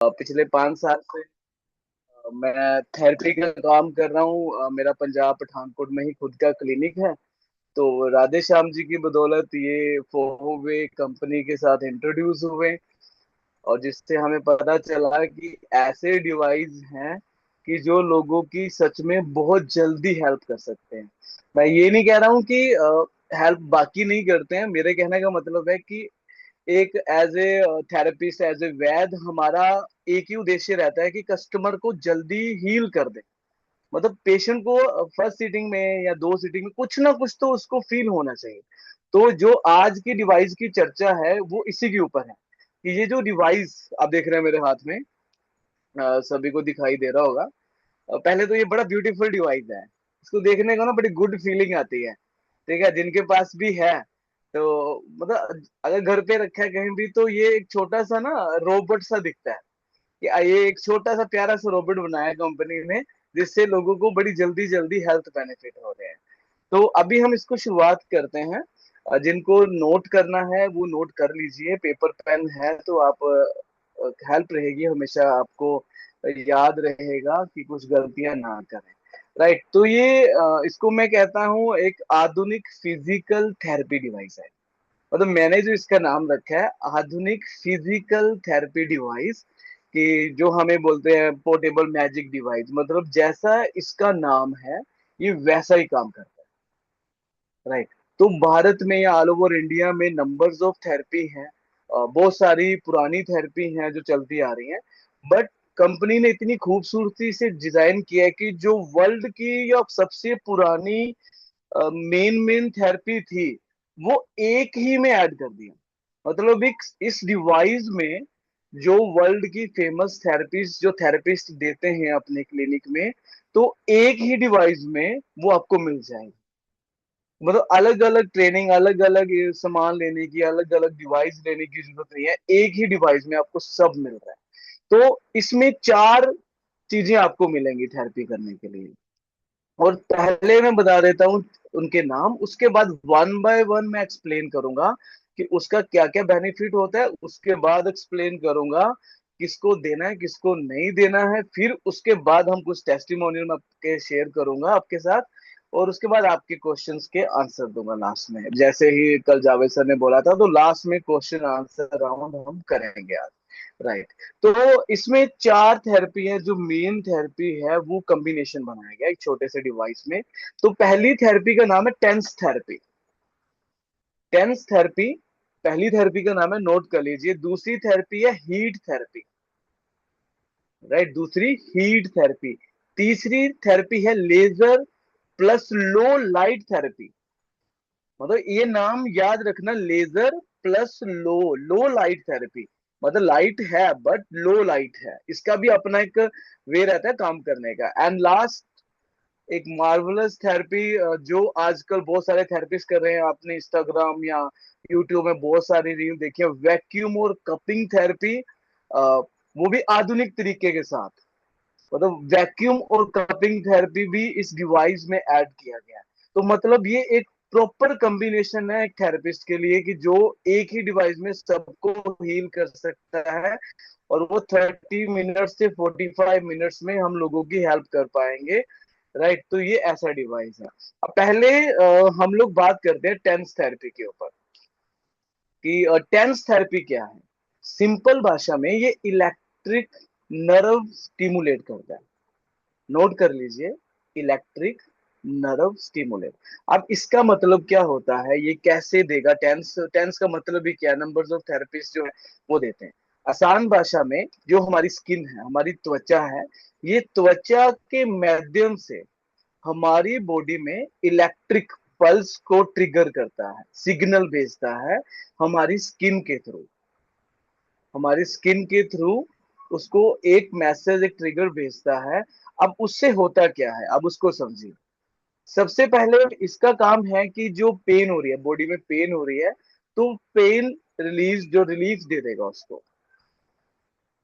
पिछले 5 साल से मैं थेरेपी का काम कर रहा हूँ। मेरा पंजाब पठानकोट में ही खुद का क्लिनिक है। तो राधे श्याम जी की बदौलत ये फोवे कंपनी के साथ इंट्रोड्यूस हुए, और जिससे हमें पता चला कि ऐसे डिवाइस हैं कि जो लोगों की सच में बहुत जल्दी हेल्प कर सकते हैं। मैं ये नहीं कह रहा हूँ कि हेल्प बाकी नहीं करते हैं। मेरे कहने का मतलब है कि एक as a therapist, as a vaid, हमारा एक ही उद्देश्य रहता है कि कस्टमर को जल्दी हील कर दे। मतलब पेशेंट को फर्स्ट सीटिंग में या दो सीटिंग में कुछ ना कुछ तो उसको फील होना चाहिए। तो जो आज की डिवाइस की चर्चा है वो इसी के ऊपर है कि ये जो डिवाइस आप देख रहे हैं मेरे हाथ में, सभी को दिखाई दे रहा होगा। पहले तो ये बड़ा ब्यूटीफुल डिवाइस है। इसको देखने को ना बड़ी गुड फीलिंग आती है। ठीक है, जिनके पास भी है तो मतलब अगर घर पे रखा है कहीं भी तो ये एक छोटा सा ना रोबोट सा दिखता है कि ये एक छोटा सा प्यारा सा रोबोट बनाया है कंपनी ने, जिससे लोगों को बड़ी जल्दी जल्दी हेल्थ बेनिफिट हो रहे हैं। तो अभी हम इसको शुरुआत करते हैं। जिनको नोट करना है वो नोट कर लीजिए, पेपर पेन है तो आप हेल्प रहेगी हमेशा आपको, याद रहेगा कि कुछ गलतियां ना करें। राइट, तो ये इसको मैं कहता हूँ एक आधुनिक फिजिकल थेरेपी डिवाइस है। मतलब मैंने जो इसका नाम रखा है आधुनिक फिजिकल थेरेपी डिवाइस, कि जो हमें बोलते हैं पोर्टेबल मैजिक डिवाइस, मतलब जैसा इसका नाम है ये वैसा ही काम करता है। राइट, तो भारत में या ऑल ओवर इंडिया में नंबर्स ऑफ थेरेपी हैं। बहुत सारी पुरानी थेरेपी हैं जो चलती आ रही हैं, बट कंपनी ने इतनी खूबसूरती से डिजाइन किया है कि जो वर्ल्ड की या सबसे पुरानी मेन मेन थेरेपी थी वो एक ही में ऐड कर दिया। मतलब एक इस डिवाइस में जो वर्ल्ड की फेमस थेरेपीज जो थेरेपिस्ट देते हैं अपने क्लिनिक में, तो एक ही डिवाइस में वो आपको मिल जाएगी। मतलब अलग अलग ट्रेनिंग, अलग अलग सामान लेने की, अलग अलग डिवाइस लेने की जरूरत नहीं है। एक ही डिवाइस में आपको सब मिल रहा है। तो इसमें चार चीजें आपको मिलेंगी थेरेपी करने के लिए। और पहले मैं बता देता हूँ उनके नाम, उसके बाद वन बाय वन मैं एक्सप्लेन करूंगा कि उसका क्या क्या बेनिफिट होता है। उसके बाद एक्सप्लेन करूंगा किसको देना है किसको नहीं देना है। फिर उसके बाद हम कुछ टेस्टिमोनियल में आपके शेयर करूंगा आपके साथ, और उसके बाद आपके क्वेश्चंस के आंसर दूंगा लास्ट में, जैसे ही कल जावेद सर ने बोला था। तो लास्ट में क्वेश्चन आंसर राउंड हम करेंगे आज। राइट, तो इसमें चार थेरेपी है। जो मेन थेरेपी है वो कॉम्बिनेशन बनाया गया एक छोटे से डिवाइस में। तो पहली थेरेपी का नाम है टेंस थेरेपी। टेंस थेरेपी पहली थेरेपी का नाम है, नोट कर लीजिए। दूसरी थेरेपी है हीट थेरेपी। राइट, दूसरी हीट थेरेपी। तीसरी थेरेपी है laser plus low light therapy. मतलब ये नाम याद रखना, laser plus low low light therapy. मतलब लाइट है बट लो लाइट है, इसका भी अपना एक वे रहता है काम करने का। एंड लास्ट एक मार्वलस थेरेपी जो आजकल बहुत सारे थेरेपिस्ट कर रहे हैं। आपने इंस्टाग्राम या यूट्यूब में बहुत सारी रील देखी है, वैक्यूम और कपिंग थेरेपी। वो भी आधुनिक तरीके के साथ। मतलब वैक्यूम और कपिंग थेरेपी भी इस डिवाइस में ऐड किया गया है। तो मतलब ये एक प्रॉपर कॉम्बिनेशन है एक थेरेपिस्ट के लिए कि जो एक ही डिवाइस में सबको हील कर सकता है। और वो 30 मिनट से 45 मिनट्स में हम लोगों की हेल्प कर पाएंगे। राइट, तो ये ऐसा डिवाइस है। अब पहले हम लोग बात करते हैं टेंस थेरेपी के ऊपर कि टेंस थेरेपी क्या है। सिंपल भाषा में ये इलेक्ट्रिक नर्व स्टिमुलेट करता है। नोट कर लीजिए, इलेक्ट्रिक नर्व स्टिमुलेट। अब इसका मतलब क्या होता है, ये कैसे देगा। टेंस टेंस का मतलब भी क्या है, नंबर्स ऑफ थेरेपिस्ट जो है वो देते हैं। आसान भाषा में जो हमारी स्किन है, हमारी त्वचा है, ये त्वचा के माध्यम से हमारी बॉडी में इलेक्ट्रिक पल्स को ट्रिगर करता है, सिग्नल भेजता है हमारी स्किन के थ्रू। हमारी स्किन के थ्रू उसको एक मैसेज, एक ट्रिगर भेजता है। अब उससे होता क्या है, अब उसको समझिए। सबसे पहले इसका काम है कि जो पेन हो रही है, बॉडी में पेन हो रही है, तो पेन रिलीज, जो रिलीफ दे देगा उसको।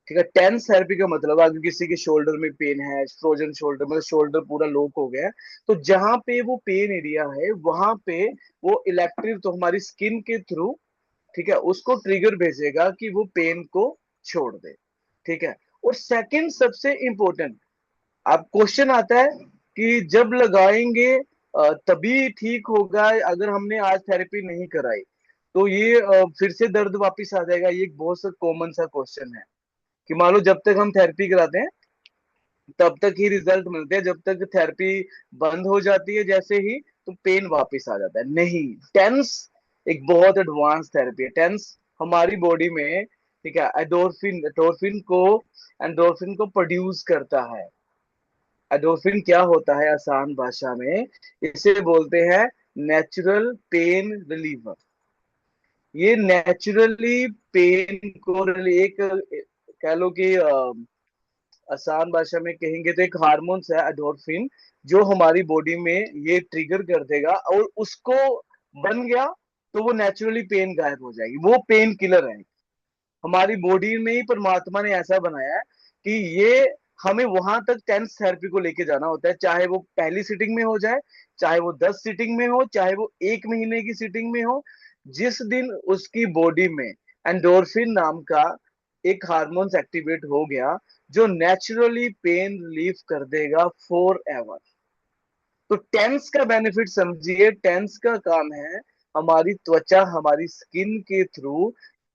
ठीक है, टेंस थेरेपी का मतलब अगर किसी के शोल्डर में पेन है, फ्रोजन शोल्डर, मतलब शोल्डर पूरा लॉक हो गया है, तो जहां पे वो पेन एरिया है वहां पे वो इलेक्ट्रिक, तो हमारी स्किन के थ्रू, ठीक है, उसको ट्रिगर भेजेगा कि वो पेन को छोड़ दे। ठीक है, और सेकंड सबसे इंपॉर्टेंट, अब क्वेश्चन आता है कि जब लगाएंगे तभी ठीक होगा, अगर हमने आज थेरेपी नहीं कराई तो ये फिर से दर्द वापस आ जाएगा। ये एक बहुत सा कॉमन सा क्वेश्चन है कि मान लो जब तक हम थेरेपी कराते हैं तब तक ही रिजल्ट मिलते हैं, जब तक थेरेपी बंद हो जाती है जैसे ही तो पेन वापस आ जाता है। नहीं, टेंस एक बहुत एडवांस थेरेपी है। टेंस हमारी बॉडी में, ठीक है, एंडोर्फिन को प्रोड्यूस करता है। एंडोर्फिन क्या होता है आसान भाषा में, इसे बोलते हैं नेचुरल पेन रिलीवर। ये नेचुरली पेन को एक कह लो कि आसान भाषा में कहेंगे तो एक हार्मोन्स है एंडोर्फिन, जो हमारी बॉडी में ये ट्रिगर कर देगा और उसको बन गया तो वो नेचुरली पेन गायब हो जाएगी। वो पेन किलर है। हमारी बॉडी में ही परमात्मा ने ऐसा बनाया है कि ये हमें वहां तक टेंस थेरेपी को लेके जाना होता है, चाहे वो पहली सिटिंग में हो जाए, चाहे वो 10 सिटिंग में हो, चाहे वो 1 महीने की सिटिंग में हो। जिस दिन उसकी बॉडी में एंडोर्फिन नाम का एक हार्मोन्स एक्टिवेट हो गया जो नेचुरली पेन रिलीफ कर देगा फॉर एवर। तो टेंस का बेनिफिट समझिए, टेंस का काम है हमारी त्वचा, हमारी स्किन के थ्रू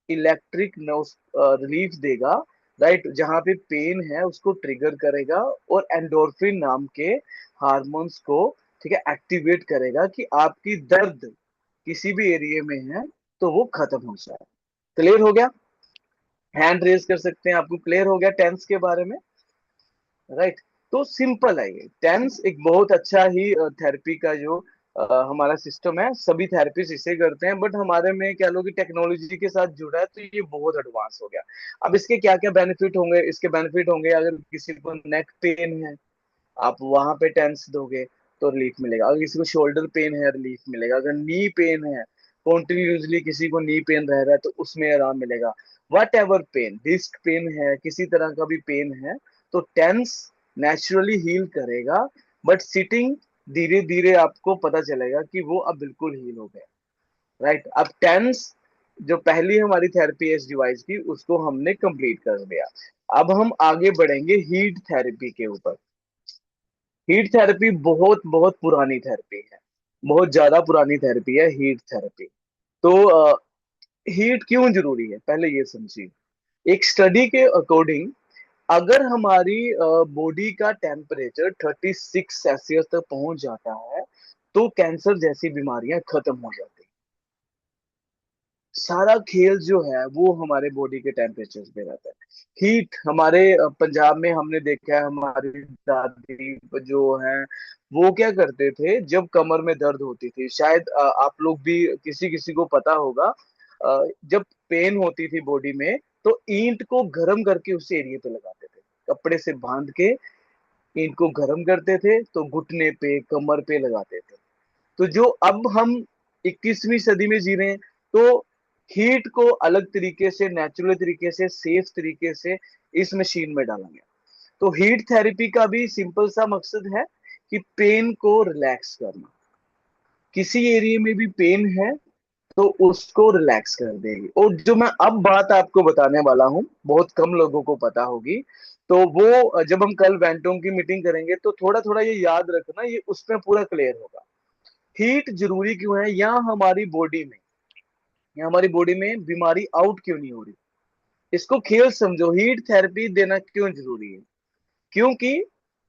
इलेक्ट्रिक रिलीफ देगा, राइट, जहां पे पेन है उसको ट्रिगर करेगा और एंडोर्फिन नाम के हार्मोन्स को, ठीक है, एक्टिवेट करेगा कि आपकी दर्द किसी भी एरिया में है तो वो खत्म हो जाए। क्लियर हो गया? हैंड रेज कर सकते हैं, आपको क्लियर हो गया टेंस के बारे में, राइट? तो सिंपल है ये टेंस एक बहुत अच्छा ही थेरेपी का जो हमारा सिस्टम है, सभी थेरेपिस्ट इसे करते हैं, बट हमारे में कह लो कि टेक्नोलॉजी के साथ जुड़ा है तो ये बहुत एडवांस हो गया। अब इसके क्या क्या बेनिफिट होंगे? इसके बेनिफिट होंगे, अगर किसी को नेक पेन है आप वहां पे टेंस दोगे तो रिलीफ मिलेगा। अगर किसी को शोल्डर पेन है रिलीफ मिलेगा। अगर नी पेन है, कॉन्टिन्यूसली किसी को नी पेन रह रहा है तो उसमें आराम मिलेगा। Whatever pain, disc pain है, किसी तरह का भी पेन है तो टेंस नेचुरली हील करेगा। बट सिटिंग धीरे धीरे आपको पता चलेगा कि वो अब बिल्कुल हील हो गया, राइट? अब टेंस जो पहली हमारी थेरेपी है इस डिवाइस की उसको हमने कंप्लीट कर दिया। अब हम आगे बढ़ेंगे हीट थेरेपी के ऊपर। हीट थेरेपी बहुत बहुत पुरानी थेरेपी है, बहुत ज्यादा पुरानी थेरेपी है हीट थेरेपी। तो हीट क्यों जरूरी है पहले ये समझिए। एक स्टडी के अकॉर्डिंग अगर हमारी बॉडी का टेम्परेचर 36 सेल्सियस तक पहुंच जाता है तो कैंसर जैसी बीमारियां खत्म हो जाती हैं। सारा खेल जो है वो हमारे बॉडी के टेम्परेचर पे रहता है। हीट हमारे पंजाब में हमने देखा है, हमारी दादी जो है वो क्या करते थे जब कमर में दर्द होती थी, शायद आप लोग भी किसी किसी को पता होगा, जब पेन होती थी बॉडी में तो ईंट को गर्म करके उस एरिया पे लगाते थे, कपड़े से बांध के ईंट को गर्म करते थे तो घुटने पे कमर पे लगाते थे। तो जो अब हम 21वीं सदी में जी रहे हैं तो हीट को अलग तरीके से, नेचुरल तरीके से, सेफ तरीके से इस मशीन में डाला गया। तो हीट थेरेपी का भी सिंपल सा मकसद है कि पेन को रिलैक्स करना। किसी एरिया में भी पेन है तो उसको रिलैक्स कर देगी। और जो मैं अब बात आपको बताने वाला हूँ बहुत कम लोगों को पता होगी, तो वो जब हम कल वेंटोंग की मीटिंग करेंगे तो थोड़ा थोड़ा ये याद रखना, ये उसमें पूरा क्लियर होगा। हीट जरूरी क्यों है, या हमारी बॉडी में, या हमारी बॉडी में बीमारी आउट क्यों नहीं हो रही, इसको खेल समझो। हीट थेरेपी देना क्यों जरूरी है? क्योंकि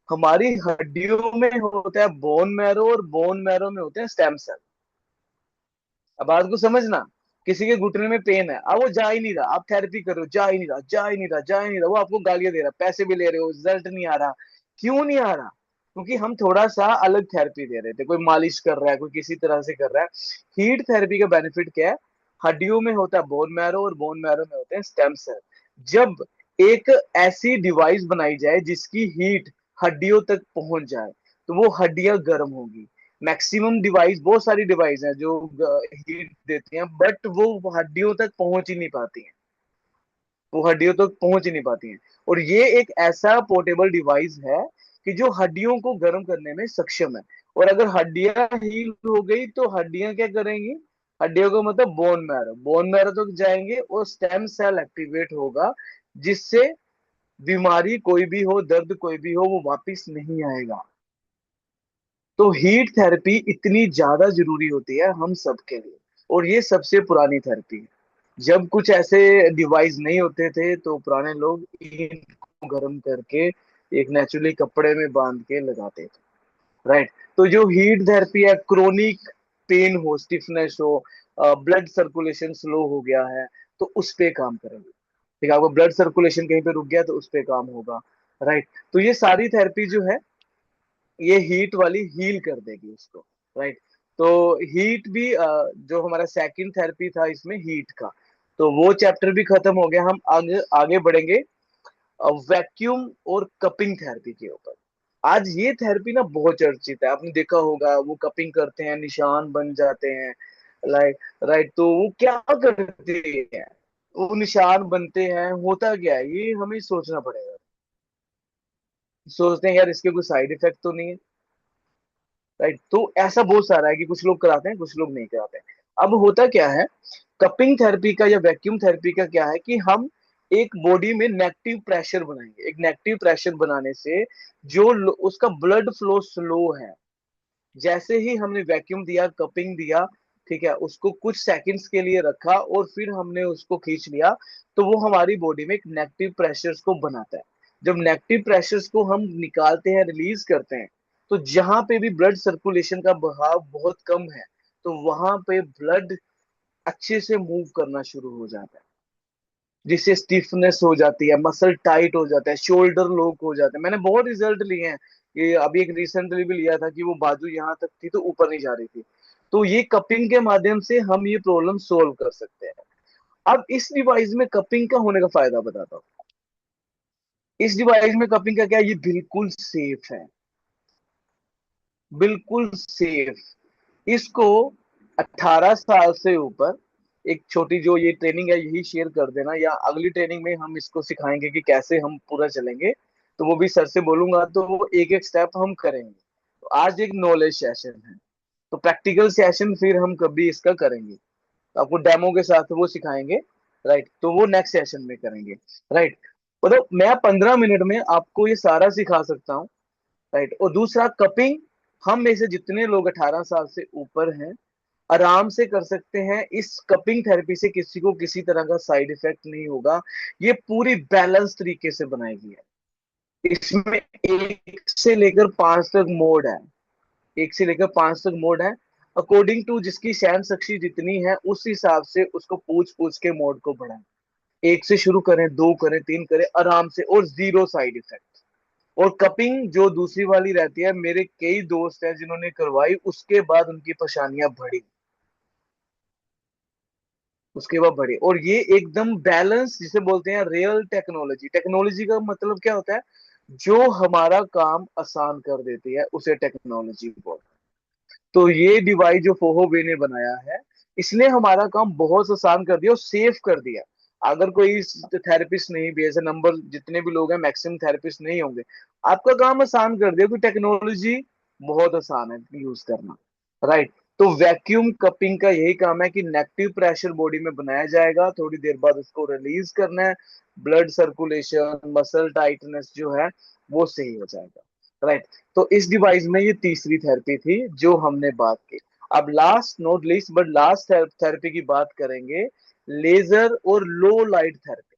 हमारी हड्डियों में होता है बोन मैरो और बोन मैरो में होते हैं स्टेम सेल। अब बात को समझना, किसी के घुटने में पेन है, अब वो जा ही नहीं रहा, आप थेरेपी कर रहे हो, जा ही नहीं रहा, जा ही नहीं रहा, जा ही नहीं रहा, वो आपको गालियां दे रहा, पैसे भी ले रहे हो, रिजल्ट नहीं आ रहा। क्यों नहीं आ रहा? क्योंकि हम थोड़ा सा अलग थेरेपी दे रहे थे, कोई मालिश कर रहा है, कोई किसी तरह से कर रहा है। हीट थेरेपी का बेनिफिट क्या है? हड्डियों में होता है बोन मैरो और बोन मैरो में होते हैं स्टेम सेल। जब एक ऐसी डिवाइस बनाई जाए जिसकी हीट हड्डियों तक पहुंच जाए तो वो हड्डियां गर्म होगी। मैक्सिमम डिवाइस, बहुत सारी डिवाइस हैं जो हीट देती हैं बट वो हड्डियों तक पहुंच ही नहीं पाती हैं, वो हड्डियों तक पहुंच ही नहीं पाती हैं। और ये एक ऐसा पोर्टेबल डिवाइस है कि जो हड्डियों को गर्म करने में सक्षम है। और अगर हड्डियां हील हो गई तो हड्डियां क्या करेंगी? हड्डियों का मतलब बोन मैरो तक जाएंगे और स्टेम सेल एक्टिवेट होगा जिससे बीमारी कोई भी हो, दर्द कोई भी हो, वो वापिस नहीं आएगा। तो हीट थेरेपी इतनी ज्यादा जरूरी होती है हम सबके लिए, और ये सबसे पुरानी थेरेपी है। जब कुछ ऐसे डिवाइस नहीं होते थे तो पुराने लोग ईंट को गर्म करके एक नेचुरली कपड़े में बांध के लगाते थे, राइट। तो जो हीट थेरेपी है, क्रोनिक पेन हो, स्टिफनेस हो, ब्लड सर्कुलेशन स्लो हो गया है, तो उस पे काम करेंगे। ठीक है, आपको ब्लड सर्कुलेशन कहीं पे रुक गया तो उस पे काम होगा, राइट। तो ये सारी थेरेपी जो है, ये हीट वाली हील कर देगी उसको, राइट। तो हीट भी जो हमारा सेकंड थेरेपी था इसमें हीट का, तो वो चैप्टर भी खत्म हो गया। हम आगे आगे बढ़ेंगे वैक्यूम और कपिंग थेरेपी के ऊपर। आज ये थेरेपी ना बहुत चर्चित है, आपने देखा होगा, वो कपिंग करते हैं, निशान बन जाते हैं, लाइक, राइट। तो वो क्या करते हैं, वो निशान बनते हैं, होता क्या है, ये हमें सोचना पड़ेगा। सोचते हैं यार इसके कोई साइड इफेक्ट तो नहीं है, राइट। तो ऐसा बहुत सारा है कि कुछ लोग कराते हैं, कुछ लोग नहीं कराते हैं। अब होता क्या है, कपिंग थेरेपी का या वैक्यूम थेरेपी का क्या है कि हम एक बॉडी में नेगेटिव प्रेशर बनाएंगे। एक नेगेटिव प्रेशर बनाने से जो उसका ब्लड फ्लो स्लो है, जैसे ही हमने वैक्यूम दिया, कपिंग दिया, ठीक है, उसको कुछ सेकंड्स के लिए रखा और फिर हमने उसको खींच लिया, तो वो हमारी बॉडी में एक नेगेटिव प्रेशर्स को बनाता है। जब नेगेटिव प्रेशर्स को हम निकालते हैं, रिलीज करते हैं, तो जहां पे भी ब्लड सर्कुलेशन का बहाव बहुत कम है, तो वहां पे ब्लड अच्छे से मूव करना शुरू हो जाता है, जिससे स्टिफनेस हो जाती है, मसल टाइट हो जाता है, शोल्डर लॉक हो जाते हैं। मैंने बहुत रिजल्ट लिए हैं, ये अभी एक रिसेंटली भी लिया था कि वो बाजू यहाँ तक थी तो ऊपर नहीं जा रही थी। तो ये कपिंग के माध्यम से हम ये प्रॉब्लम सोल्व कर सकते हैं। अब इस डिवाइस में कपिंग का होने का फायदा बताता हूँ। इस डिवाइस में कपिंग का क्या है, ये बिल्कुल सेफ है, बिल्कुल सेफ। इसको 18 साल से ऊपर, एक छोटी जो ये ट्रेनिंग है यही शेयर कर देना, या अगली ट्रेनिंग में हम इसको सिखाएंगे कि कैसे हम पूरा चलेंगे, तो वो भी सर से बोलूंगा, तो वो एक एक स्टेप हम करेंगे। तो आज एक नॉलेज सेशन है, तो प्रैक्टिकल सेशन फिर हम कभी इसका करेंगे, तो आपको डेमो के साथ वो सिखाएंगे, राइट। तो वो नेक्स्ट सेशन में करेंगे, राइट। मतलब मैं 15 मिनट में आपको ये सारा सिखा सकता हूँ, राइट। और दूसरा, कपिंग हम में से जितने लोग 18 साल से ऊपर हैं आराम से कर सकते हैं। इस कपिंग थेरेपी से किसी को किसी तरह का साइड इफेक्ट नहीं होगा। ये पूरी बैलेंस तरीके से बनाई गई है। इसमें 1 से लेकर 5 तक मोड है, 1 से लेकर 5 तक मोड है। अकॉर्डिंग टू जिसकी सहन शक्ति जितनी है उस हिसाब से उसको पूछ पूछ के मोड को बढ़ाएं। एक से शुरू करें, दो करें, तीन करें आराम से, और जीरो साइड इफेक्ट। और कपिंग जो दूसरी वाली रहती है, मेरे कई दोस्त हैं जिन्होंने करवाई, उसके बाद उनकी परेशानियां बढ़ी, उसके बाद बढ़ी। और ये एकदम बैलेंस जिसे बोलते हैं रियल टेक्नोलॉजी। टेक्नोलॉजी का मतलब क्या होता है, जो हमारा काम आसान कर देती है उसे टेक्नोलॉजी बोलते हैं। तो ये डिवाइस जो फोहोवे ने बनाया है, इसने हमारा काम बहुत आसान कर दिया और सेफ कर दिया। अगर कोई थेरेपिस्ट नहीं भी, ऐसे नंबर जितने भी लोग हैं मैक्सिमम थेरेपिस्ट नहीं होंगे, आपका काम आसान कर दिया, क्योंकि टेक्नोलॉजी बहुत आसान है यूज करना, राइट। तो वैक्यूम कपिंग का यही काम है कि नेगेटिव प्रेशर बॉडी में बनाया जाएगा, थोड़ी देर बाद उसको रिलीज करना है, ब्लड सर्कुलेशन, मसल टाइटनेस जो है वो सही हो जाएगा, राइट। तो इस डिवाइस में ये तीसरी थेरेपी थी जो हमने बात की। अब last not least but last therapy की बात करेंगे, लेजर और लो लाइट थेरेपी।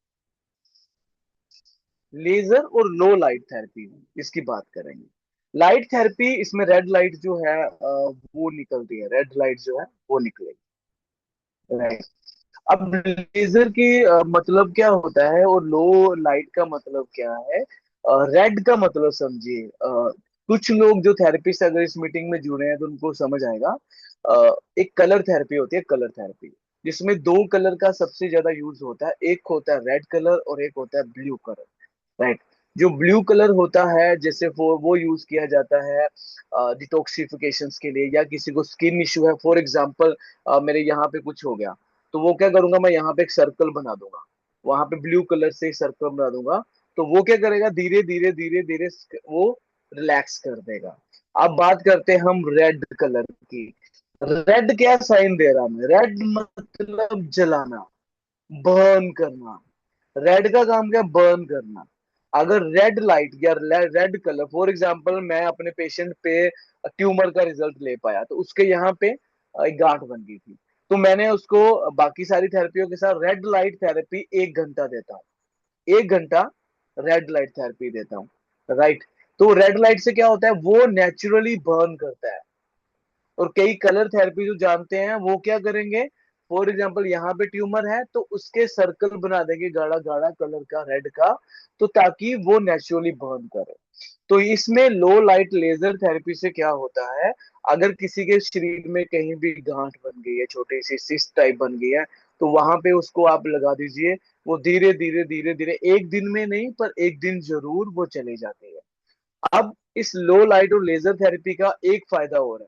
लेजर और लो लाइट थेरेपी इसकी बात करेंगे। लाइट थेरेपी, इसमें रेड लाइट जो है वो निकलती है, रेड लाइट जो है वो निकलेगी, राइट। अब लेजर की मतलब क्या होता है और लो लाइट का मतलब क्या है, रेड का मतलब समझिए। कुछ लोग जो थेरेपिस्ट अगर इस मीटिंग में जुड़े हैं तो उनको समझ आएगा। एक कलर थेरेपी होती है, कलर थेरेपी, जिसमें दो कलर का सबसे ज्यादा यूज होता है। एक होता है रेड कलर और एक होता है ब्लू कलर, राइट। जो ब्लू कलर होता है जैसे वो यूज किया जाता है डिटॉक्सिफिकेशन के लिए, या किसी को स्किन इशू है, फॉर एग्जांपल मेरे यहाँ पे कुछ हो गया, तो वो क्या करूंगा, मैं यहाँ पे एक सर्कल बना दूंगा, वहां पे ब्लू कलर से एक सर्कल बना दूंगा, तो वो क्या करेगा, धीरे धीरे धीरे धीरे वो रिलैक्स कर देगा। अब बात करते हैं हम रेड कलर की। रेड क्या साइन दे रहा है, रेड मतलब जलाना, बर्न करना। रेड का काम क्या, बर्न करना। अगर रेड लाइट या रेड कलर, फॉर एग्जांपल मैं अपने पेशेंट पे ट्यूमर का रिजल्ट ले पाया, तो उसके यहाँ पे एक गांठ बन गई थी, तो मैंने उसको बाकी सारी थेरेपियों के साथ रेड लाइट थेरेपी 1 घंटा देता हूँ, 1 घंटा रेड लाइट थेरेपी देता हूँ। राइट। तो रेड लाइट से क्या होता है, वो नेचुरली बर्न करता है। और कई कलर थेरेपी जो जानते हैं वो क्या करेंगे, फॉर एग्जाम्पल यहाँ पे ट्यूमर है तो उसके सर्कल बना देंगे गाढ़ा गाढ़ा कलर का, रेड का, तो ताकि वो नेचुरली बर्न करे। तो इसमें लो लाइट लेजर थेरेपी से क्या होता है, अगर किसी के शरीर में कहीं भी गांठ बन गई है, छोटी सी सिस्ट टाइप बन गई है, तो वहां पे उसको आप लगा दीजिए, वो धीरे धीरे धीरे धीरे, एक दिन में नहीं पर एक दिन जरूर वो चली जाती है। अब इस लो लाइट और लेजर थेरेपी का एक फायदा और है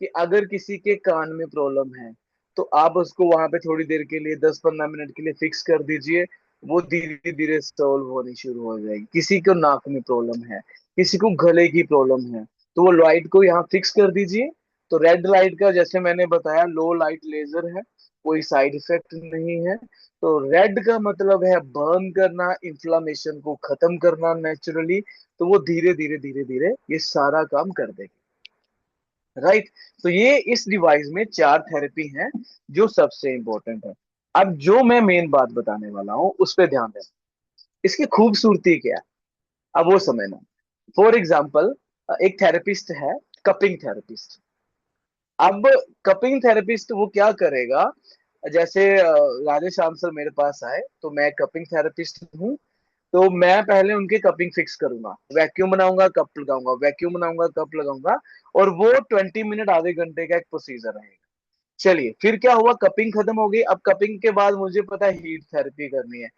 कि अगर किसी के कान में प्रॉब्लम है, तो आप उसको वहां पे थोड़ी देर के लिए 10-15 मिनट के लिए फिक्स कर दीजिए, वो धीरे धीरे सॉल्व होनी शुरू हो जाएगी। किसी को नाक में प्रॉब्लम है, किसी को गले की प्रॉब्लम है, तो वो लाइट को यहाँ फिक्स कर दीजिए। तो रेड लाइट का जैसे मैंने बताया लो लाइट लेजर है, कोई साइड इफेक्ट नहीं है। तो रेड का मतलब है बर्न करना, इन्फ्लामेशन को खत्म करना नेचुरली, तो वो धीरे धीरे धीरे धीरे ये सारा काम कर देगी। राइट। तो ये इस डिवाइस में 4 थेरेपी हैं जो सबसे इंपॉर्टेंट है। अब जो मैं मेन बात बताने वाला हूं उस पर ध्यान देना, इसकी खूबसूरती क्या है, अब वो समझना। फॉर एग्जाम्पल, एक थेरेपिस्ट है, कपिंग थेरेपिस्ट। अब कपिंग थेरेपिस्ट वो क्या करेगा, जैसे राधे श्याम सर मेरे पास आए तो मैं कपिंग थेरेपिस्ट हूँ, तो मैं पहले उनके कपिंग फिक्स करूंगा, वैक्यूम बनाऊंगा कप लगाऊंगा, वैक्यूम बनाऊंगा कप लगाऊंगा, और वो 20 मिनट आधे घंटे का एक प्रोसीजर रहेगा। चलिए फिर क्या हुआ, कपिंग खत्म हो गई। अब कपिंग के बाद मुझे पता है हीट थेरेपी करनी है।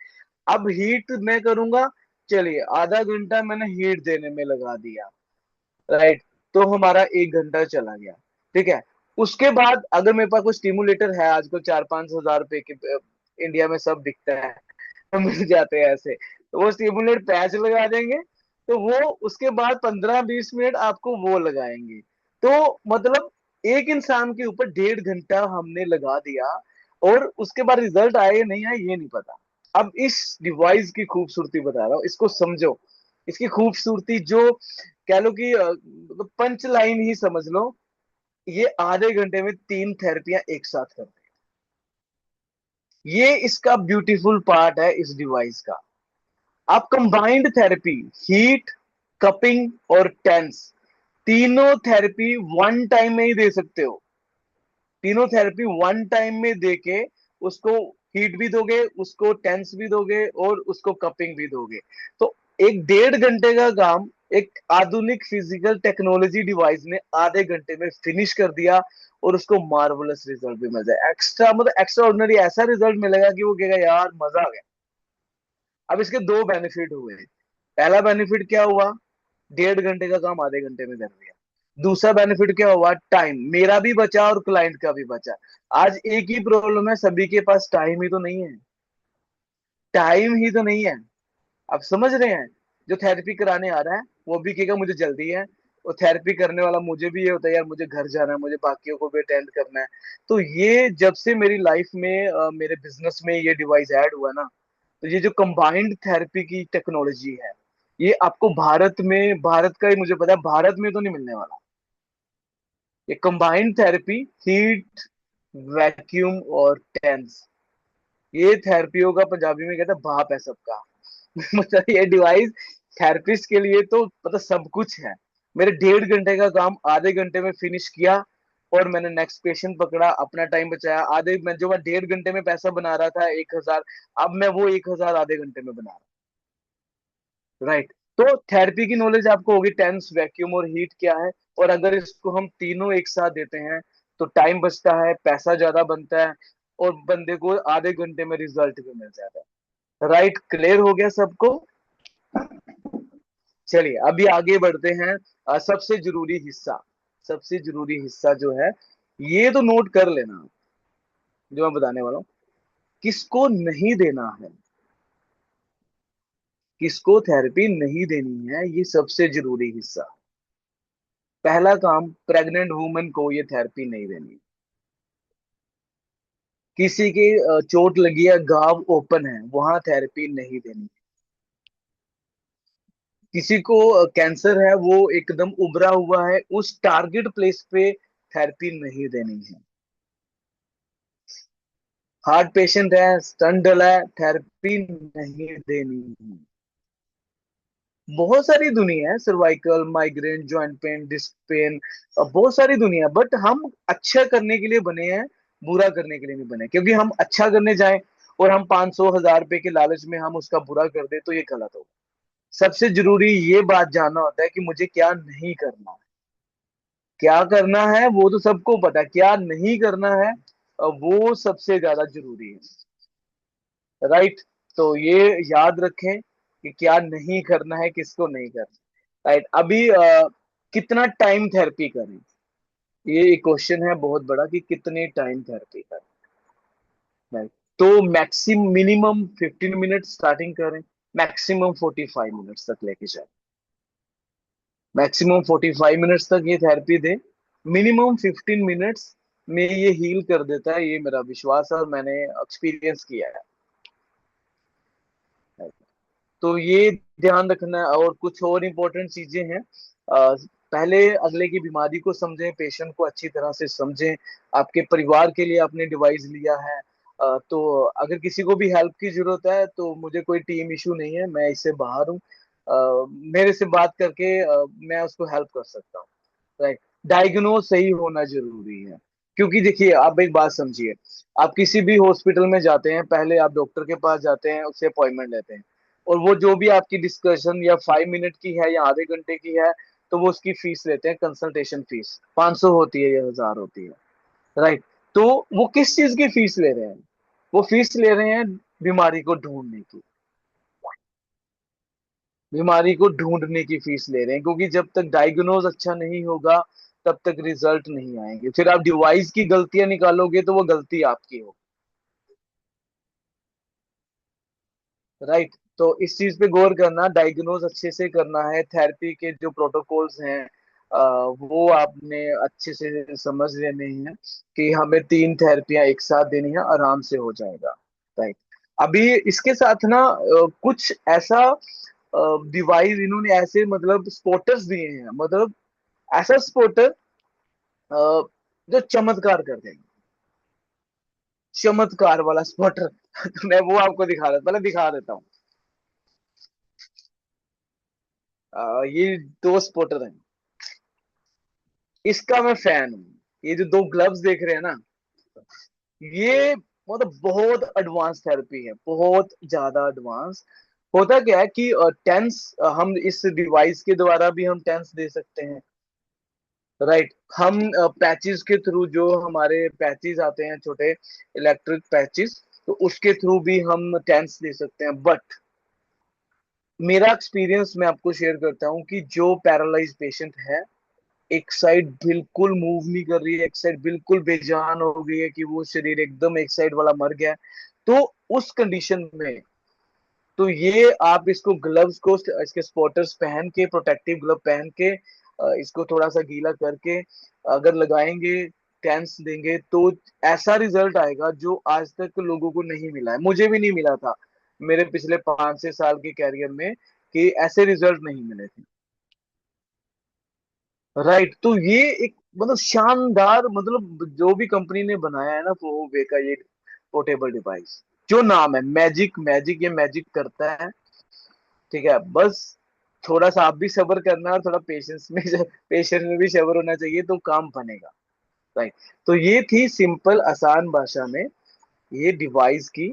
अब हीट मैं करूंगा, चलिए आधा घंटा मैंने हीट देने में लगा दिया। राइट। तो हमारा 1 घंटा चला गया। ठीक है। उसके बाद अगर मेरे पास कोई स्टिमुलेटर है, आज को 4-5 हजार रुपए के इंडिया में सब बिकता है, मिल जाते हैं ऐसे, तो वो स्टिमुलेट पैच लगा देंगे, तो वो उसके बाद 15-20 मिनट आपको वो लगाएंगे। तो मतलब एक इंसान के ऊपर 1.5 घंटा हमने लगा दिया, और उसके बाद रिजल्ट आए या नहीं आए ये नहीं पता। अब इस डिवाइस की खूबसूरती बता रहा हूँ, इसको समझो। इसकी खूबसूरती जो कह लो कि मतलब पंच लाइन ही समझ लो, ये आधे घंटे में 3 थेरेपियां एक साथ करते हैं। ये इसका ब्यूटीफुल पार्ट है इस डिवाइस का। आप कंबाइंड थेरेपी, हीट, कपिंग और टेंस, तीनों थेरेपी वन टाइम में ही दे सकते हो। तीनों थेरेपी वन टाइम में देके उसको हीट भी दोगे, उसको टेंस भी दोगे, और उसको कपिंग भी दोगे। तो एक 1.5 घंटे का काम एक आधुनिक फिजिकल टेक्नोलॉजी डिवाइस ने आधे घंटे में फिनिश कर दिया, और उसको मार्वलस रिजल्ट भी मिल जाए, एक्स्ट्रा मतलब एक्स्ट्रा ऑर्डिनरी ऐसा रिजल्ट मिलेगा कि वो कहेगा यार मजा आ गया। अब इसके दो बेनिफिट हुए। पहला बेनिफिट क्या हुआ, 1.5 घंटे का काम आधे घंटे में कर दिया। दूसरा बेनिफिट क्या हुआ, टाइम मेरा भी बचा और क्लाइंट का भी बचा। आज एक ही प्रॉब्लम है, सभी के पास टाइम ही तो नहीं है, टाइम ही तो नहीं है। आप समझ रहे हैं, जो थेरेपी कराने आ रहा है वो भी कहेगा मुझे जल्दी है, और थेरेपी करने वाला मुझे भी ये होता है यार मुझे घर जाना है, मुझे बाकियों को भी अटेंड करना है। तो ये जब से मेरी लाइफ में मेरे बिजनेस में ये डिवाइस ऐड हुआ ना, तो ये जो कंबाइंड थेरेपी की टेक्नोलॉजी है, ये आपको भारत में, भारत का ही मुझे पता है, भारत में तो नहीं मिलने वाला। ये कंबाइंड थेरेपी, हीट, वैक्यूम और टेंस, ये थेरेपियों का पंजाबी में कहते हैं बाप है सबका। मतलब ये डिवाइस थेरेपिस्ट के लिए तो मतलब सब कुछ है। मेरे 1.5 घंटे का काम आधे घंटे में फिनिश किया, और मैंने नेक्स्ट पेशेंट पकड़ा, अपना टाइम बचाया। आधे में जो मैं 1.5 घंटे में पैसा बना रहा था 1,000, अब मैं वो 1,000 आधे घंटे में बना रहा हूँ। राइट। तो थेरेपी की नॉलेज आपको होगी, टेंस, वैक्यूम और हीट क्या है, और अगर इसको हम तीनों एक साथ देते हैं तो टाइम बचता है, पैसा ज्यादा बनता है, और बंदे को आधे घंटे में रिजल्ट भी मिल जाता है। राइट। क्लियर हो गया सबको। चलिए अभी आगे बढ़ते हैं। सबसे जरूरी हिस्सा, सबसे जरूरी हिस्सा जो है, ये तो नोट कर लेना जो मैं बताने वाला हूँ, किसको नहीं देना है, किसको थेरेपी नहीं देनी है, ये सबसे जरूरी हिस्सा। पहला काम, प्रेग्नेंट वुमेन को ये थेरेपी नहीं देनी। किसी के चोट लगी है, घाव ओपन है, वहां थेरेपी नहीं देनी। किसी को कैंसर है, वो एकदम उभरा हुआ है, उस टारगेट प्लेस पे थेरेपी नहीं देनी है। हार्ट पेशेंट है, स्टंट डला है, थेरेपी नहीं देनी है। बहुत सारी दुनिया है, cervical, migraine, joint pain, disc pain, बहुत सारी दुनिया, बट हम अच्छा करने के लिए बने हैं, बुरा करने के लिए नहीं बने। क्योंकि हम अच्छा करने जाएं और हम 500 1000 रुपए के लालच में हम उसका बुरा कर दे, तो ये गलत होगा। सबसे जरूरी ये बात जानना होता है कि मुझे क्या नहीं करना है। क्या करना है वो तो सबको पता है, क्या नहीं करना है वो सबसे ज्यादा जरूरी है। राइट। तो ये याद रखें कि क्या नहीं करना है, किसको नहीं करना। राइट। अभी कितना टाइम थेरेपी करें, ये एक क्वेश्चन है बहुत बड़ा, कि कितने टाइम थेरेपी करें। राइट। तो मैक्सिमम मिनिमम 15 मिनट स्टार्टिंग करें, मैक्सिमम 45 मिनट्स तक लेके जाए। मैक्सिमम 45 मिनट्स तक ये थेरेपी दे, मिनिमम 15 मिनट्स में ये हील कर देता है, ये मेरा विश्वास है और मैंने एक्सपीरियंस किया है। तो ये ध्यान रखना है। और कुछ और इम्पोर्टेंट चीजें हैं। पहले अगले की बीमारी को समझें, पेशेंट को अच्छी तरह से समझें। आपके परिवार के लिए आपने डिवाइस लिया है, तो अगर किसी को भी हेल्प की जरूरत है तो मुझे कोई टीम इशू नहीं है, मैं इससे बाहर हूँ। मेरे से बात करके मैं उसको हेल्प कर सकता हूँ। राइट। डायग्नोज सही होना जरूरी है। क्योंकि देखिए, आप एक बात समझिए, आप किसी भी हॉस्पिटल में जाते हैं, पहले आप डॉक्टर के पास जाते हैं, उससे अपॉइंटमेंट लेते हैं, और वो जो भी आपकी डिस्कशन या 5 मिनट की है या आधे घंटे की है, तो वो उसकी फीस लेते हैं, कंसल्टेशन फीस 500 होती है या 1000 होती है। राइट। तो वो किस चीज की फीस ले रहे हैं? वो फीस ले रहे हैं बीमारी को ढूंढने की। बीमारी को ढूंढने की फीस ले रहे हैं, क्योंकि जब तक डायग्नोज अच्छा नहीं होगा तब तक रिजल्ट नहीं आएंगे। फिर आप डिवाइस की गलतियां निकालोगे तो वो गलती आपकी हो। राइट। तो इस चीज पे गौर करना, डायग्नोज अच्छे से करना है, थेरेपी के जो प्रोटोकॉल्स हैं वो आपने अच्छे से समझ लेने हैं, कि हमें 3 थेरेपियां एक साथ देनी है, आराम से हो जाएगा। राइट। अभी इसके साथ ना कुछ ऐसा डिवाइस इन्होंने ऐसे मतलब स्पॉटर्स दिए हैं, मतलब ऐसा स्पॉटर जो चमत्कार कर देंगे। चमत्कार वाला स्पॉटर तो मैं वो आपको दिखा रहा, पहले दिखा देता हूँ। ये 2 स्पॉटर हैं, इसका मैं फैन हूँ। ये जो 2 ग्लव्स देख रहे हैं ना, ये मतलब बहुत एडवांस थेरेपी है, बहुत ज्यादा एडवांस। होता क्या है कि टेंस, हम इस डिवाइस के द्वारा भी हम टेंस दे सकते हैं। राइट। हम पैचेस के थ्रू, जो हमारे पैचेस आते हैं छोटे इलेक्ट्रिक पैचेस, तो उसके थ्रू भी हम टेंस दे सकते हैं। बट मेरा एक्सपीरियंस मैं आपको शेयर करता हूँ कि जो पैरालाइज पेशेंट है, एक साइड बिल्कुल मूव नहीं कर रही है, एक साइड बिल्कुल बेजान हो गई है, कि वो शरीर एकदम एक साइड वाला मर गया है, तो उस कंडीशन में तो ये आप इसको ग्लव्स को, इसके स्पॉटर्स पहन के, प्रोटेक्टिव ग्लव पहन के, इसको थोड़ा सा गीला करके अगर लगाएंगे, टेंस देंगे, तो ऐसा रिजल्ट आएगा जो आज तक लोगों को नहीं मिला है, मुझे भी नहीं मिला था मेरे पिछले 5 6 साल के कैरियर में, कि ऐसे रिजल्ट नहीं मिले थे। राइट। तो ये एक मतलब शानदार, मतलब जो भी कंपनी ने बनाया है ना वो वे का ये पोर्टेबल डिवाइस, जो नाम है मैजिक, मैजिक ये मैजिक करता है। ठीक है, बस थोड़ा सा आप भी सब्र करना, और थोड़ा पेशेंस में पेशेंस में भी सब्र होना चाहिए, तो काम बनेगा। राइट। तो ये थी सिंपल आसान भाषा में ये डिवाइस की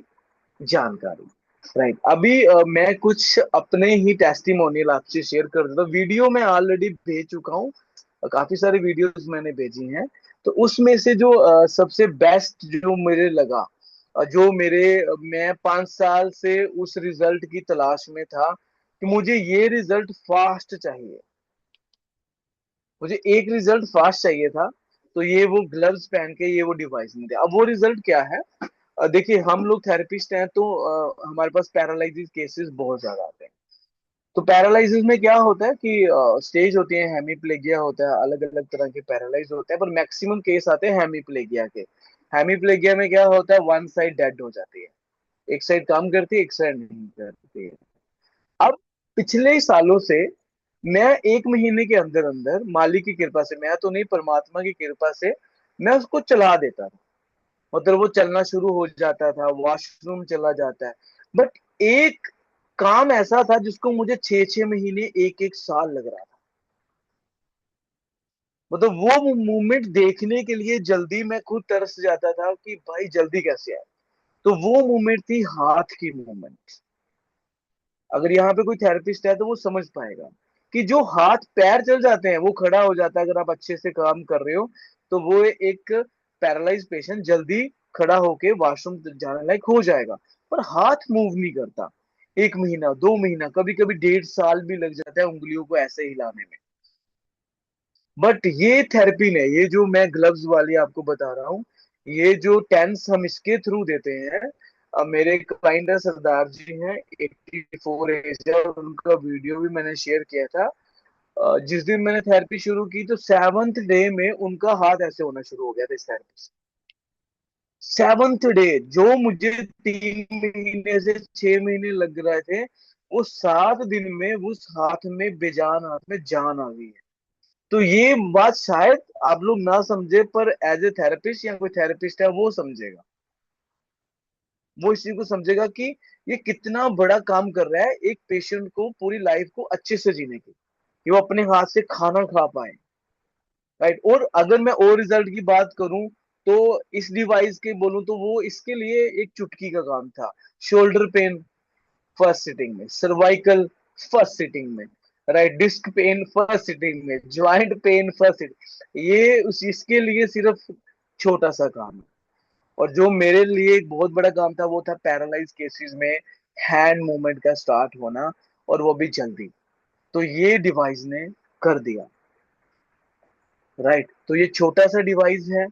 जानकारी। राइट। अभी मैं कुछ अपने ही टेस्टिमोनियल आपसे शेयर कर देता हूँ। वीडियो मैं ऑलरेडी भेज चुका हूँ, काफी सारी वीडियोस मैंने भेजी हैं। तो उसमें से जो सबसे बेस्ट जो मुझे लगा, जो मेरे मैं 5 साल से उस रिजल्ट की तलाश में था, कि मुझे ये रिजल्ट फास्ट चाहिए, मुझे एक रिजल्ट फास्ट चाहिए था, तो ये वो ग्लव्स पहन के ये वो डिवाइस नहीं थे। अब वो रिजल्ट क्या है? देखिए, हम लोग थेरेपिस्ट हैं, तो हमारे पास पैरालिसिस केसेस बहुत ज्यादा आते हैं। तो पैरालिसिस में क्या होता है कि स्टेज होती है, हेमीप्लेगिया होता है, अलग अलग तरह के पैरालाइज होते हैं, पर मैक्सिमम केस आते हैं हेमीप्लेगिया के। हेमीप्लेगिया में क्या होता है, वन साइड डेड हो जाती है, एक साइड काम करती है, एक साइड नहीं करती है। पिछले सालों से मैं 1 महीने के अंदर अंदर मालिक की कृपा से, मैं तो नहीं, परमात्मा की कृपा से मैं उसको चला देता था। मतलब वो चलना शुरू हो जाता था, वॉशरूम चला जाता है। बट एक काम ऐसा था जिसको मुझे 6 6 महीने, 1 1 साल लग रहा था। मतलब वो मूवमेंट देखने के लिए जल्दी मैं खुद तरस जाता था कि भाई जल्दी कैसे आए। तो वो मूवमेंट थी हाथ की मूवमेंट। अगर यहाँ पे कोई थेरेपिस्ट है तो वो समझ पाएगा कि जो हाथ पैर चल जाते हैं, वो खड़ा हो जाता है अगर आप अच्छे से काम कर रहे हो। तो वो एक पैरालाइज पेशेंट जल्दी खड़ा होके वॉशरूम जाने लायक हो जाएगा। पर हाथ मूव नहीं करता। 1 महीना, 2 महीना, कभी कभी 1.5 साल भी लग जाता है उंगलियों को ऐसे हिलाने में। बट ये थेरेपी ने, ये जो मैं ग्लव्स वाली आपको बता रहा हूँ, ये जो टेंस हम इसके थ्रू देते हैं। मेरे क्लाइंट है सरदार जी हैं, 84 एज है, और उनका वीडियो भी मैंने शेयर किया था। जिस दिन मैंने थेरेपी शुरू की तो 7th डे में उनका हाथ ऐसे होना शुरू हो गया था इस थेरेपी से। 7th डे, जो मुझे 3 महीने से 6 महीने लग रहे थे, वो 7 दिन में उस हाथ में, बेजान हाथ में जान आ गई है। तो ये बात शायद आप लोग ना समझे, पर एज ए थेरेपिस्ट या कोई थेरेपिस्ट है वो समझेगा। वो इस चीज को समझेगा कि ये कितना बड़ा काम कर रहा है एक पेशेंट को पूरी लाइफ को अच्छे से जीने की, कि वो अपने हाथ से खाना खा पाए। राइट। और अगर मैं और रिजल्ट की बात करूं तो इस डिवाइस के बोलूं तो वो इसके लिए एक चुटकी का काम था। शोल्डर पेन फर्स्ट सिटिंग में, सर्वाइकल फर्स्ट सिटिंग में, right, disc pain first sitting में, ज्वाइंट पेन फर्स्ट सिटिंग, ये उस इसके लिए सिर्फ छोटा सा काम है। और जो मेरे लिए एक बहुत बड़ा काम था वो था पैरालाइज केसेस में हैंड मूवमेंट का स्टार्ट होना, और वो भी जल्दी। तो ये डिवाइस ने कर दिया। राइट। तो ये छोटा सा डिवाइस है।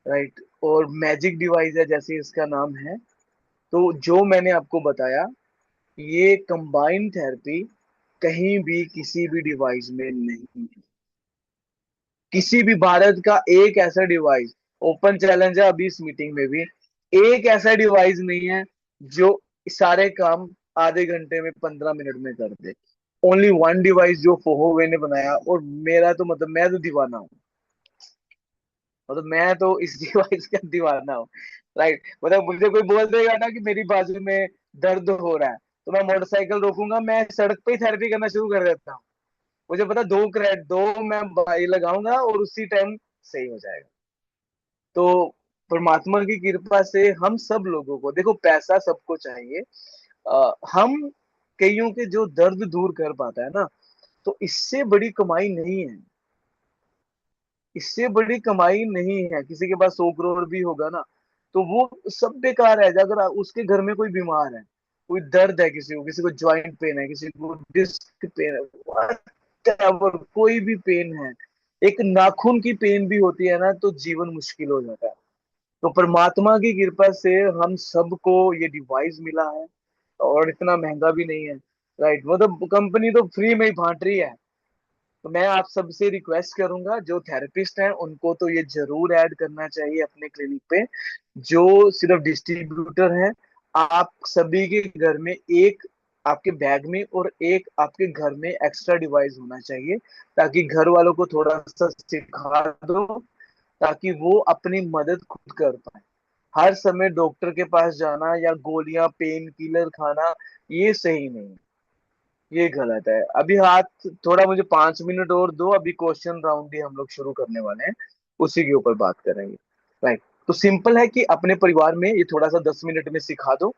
राइट। और मैजिक डिवाइस है जैसे इसका नाम है। तो जो मैंने आपको बताया, ये कंबाइंड थेरेपी कहीं भी किसी भी डिवाइस में नहीं है। किसी भी भारत का एक ऐसा डिवाइस, ओपन चैलेंज है अभी इस मीटिंग में भी, एक ऐसा डिवाइस नहीं है जो सारे काम आधे घंटे में, 15 मिनट में कर दे। ओनली वन डिवाइस जो फोहोवे ने बनाया, और मेरा तो मतलब मैं तो दीवाना हूँ। मतलब मैं तो इस डिवाइस का दीवाना हूँ। राइट। मतलब मुझे कोई बोल देगा ना कि मेरी बाजू में दर्द हो रहा है, तो मैं मोटरसाइकिल रोकूंगा, मैं सड़क पे ही थेरेपी करना शुरू कर देता हूँ। मुझे पता, दो मैं भाई लगाऊंगा और उसी टाइम सही हो जाएगा। तो परमात्मा की कृपा से हम सब लोगों को, देखो पैसा सबको चाहिए। हम कईयों के जो दर्द दूर कर पाता है ना, तो इससे बड़ी कमाई नहीं है। इससे बड़ी कमाई नहीं है। किसी के पास 100 करोड़ भी होगा ना, तो वो सब बेकार है। अगर उसके घर में कोई बीमार है, कोई दर्द है, किसी को ज्वाइंट पेन है, किसी को डिस्क पेन है, whatever, कोई भी पेन है, एक नाखून की पेन भी होती है ना, तो जीवन मुश्किल हो जाता है। तो परमात्मा की कृपा से हम सबको ये डिवाइस मिला है, और इतना महंगा भी नहीं है। राइट। मतलब कंपनी तो फ्री में ही बांट रही है। तो मैं आप सबसे रिक्वेस्ट करूंगा, जो थेरेपिस्ट हैं उनको तो ये जरूर ऐड करना चाहिए अपने क्लिनिक पे। जो सिर्फ डिस्ट्रीब्यूटर हैं, आप सभी के घर में एक, आपके बैग में और एक आपके घर में एक्स्ट्रा डिवाइस होना चाहिए, ताकि घर वालों को थोड़ा सा सिखा दो, ताकि वो अपनी मदद खुद कर पाए। हर समय डॉक्टर के पास जाना या गोलियां, पेन किलर खाना, ये सही नहीं है। ये गलत है। अभी हाथ थोड़ा, मुझे 5 मिनट और दो, अभी क्वेश्चन राउंड भी हम लोग शुरू करने वाले हैं, उसी के ऊपर बात करेंगे। राइट। तो सिंपल है कि अपने परिवार में ये थोड़ा सा 10 मिनट में सिखा दो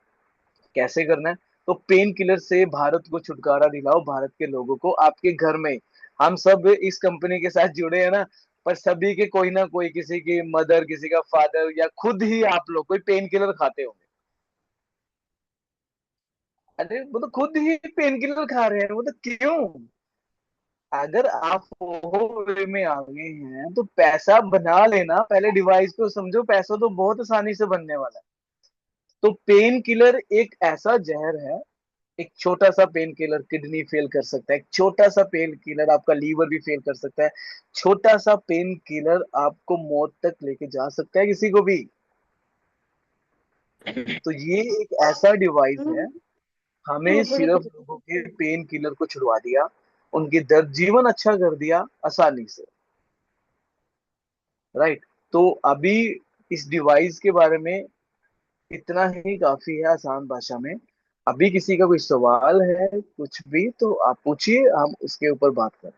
कैसे करना है। तो पेन किलर से भारत को छुटकारा दिलाओ, भारत के लोगों को आपके घर में। हम सब इस कंपनी के साथ जुड़े हैं ना, पर सभी के कोई ना कोई, किसी की मदर, किसी का फादर, या खुद ही आप लोग कोई पेन किलर खाते होंगे। अरे वो तो खुद ही पेन किलर खा रहे हैं, वो तो क्यों? अगर आप वो वे में आ गए हैं तो पैसा बना लेना, पहले डिवाइस को समझो, पैसा तो बहुत आसानी से बनने वाला है। तो पेन किलर एक ऐसा जहर है। एक छोटा सा पेन किलर किडनी फेल कर सकता है, एक छोटा सा पेन किलर आपका लीवर भी फेल कर सकता है, छोटा सा पेन किलर आपको मौत तक लेके जा सकता है किसी को भी। तो ये एक ऐसा डिवाइस है। हमें सिर्फ लोगों के पेन किलर को छुड़वा दिया, उनकी दर्द जीवन अच्छा कर दिया आसानी से। राइट। तो अभी इस डिवाइस के बारे में इतना ही काफी है आसान भाषा में। अभी किसी का कोई सवाल है कुछ भी तो आप पूछिए, हम उसके ऊपर बात करें।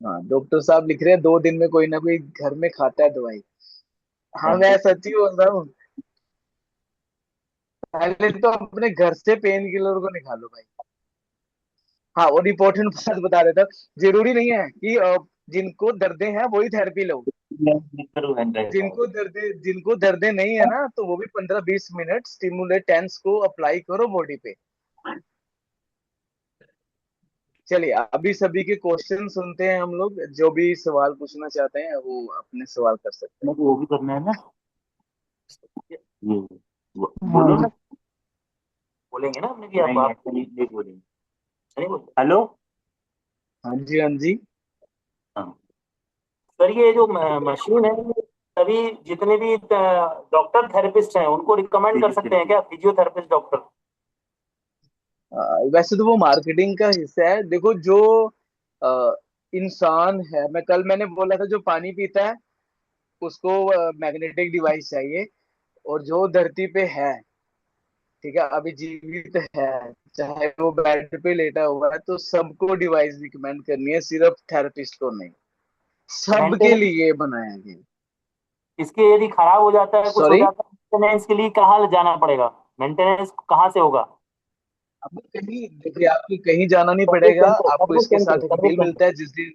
हाँ, डॉक्टर साहब लिख रहे हैं 2 दिन में कोई ना कोई घर में खाता है दवाई। हाँ, मैं सच्ची बोल रहा हूँ। पहले तो अपने घर से पेन किलर को निकालो भाई। हाँ, और इम्पोर्टेंट बात बता देता हूँ, जरूरी नहीं है कि जिनको दर्दे हैं वही थेरेपी लो। जिनको दर्दे नहीं है ना, तो वो भी 15-20 मिनट स्टिमुलेट टेंस को अप्लाई करो बॉडी पे। चलिए, अभी सभी के क्वेश्चन सुनते हैं हम लोग। जो भी सवाल पूछना चाहते हैं वो अपने सवाल कर सकते हैं। वो भी करना है ना। ये बोलो ना। बोलेंगे ना हमने कि आप नहीं नहीं बोलेंगे। नहीं बोलते। हेलो। हाँ जी, हाँ जी। हाँ। सर ये जो मशीन है ये सभी जितने भी डॉक्टर थेरेपिस्ट हैं उनको रिकमेंड कर सकते हैं क्या, फिजियोथेरेपिस्ट डॉक्टर? वैसे तो वो मार्केटिंग का हिस्सा है। देखो, जो अ, इंसान है, मैंने बोला था जो पानी पीता है उसको मैग्नेटिक डिवाइस चाहिए। और जो धरती पे है, ठीक है, अभी जीवित है, चाहे वो बेड पे लेटा हुआ है, तो सबको डिवाइस रिकमेंड करनी है, सिर्फ थेरेपिस्ट को नहीं। सबके मेंटेनेंस लिए बनाया गया। इसके यदि खराब हो जाता है, कुछ हो सॉरी। जाता है, मेंटेनेंस के लिए कहाँ जाना पड़ेगा? मेंटेनेंस कहाँ से होगा? आपको कहीं, देखिए, आपको कहीं जाना नहीं सर्विस पड़ेगा। सेंटर, आपको सर्विस इसके सेंटर, साथ एक सर्विस बिल सेंटर। मिलता है जिस दिन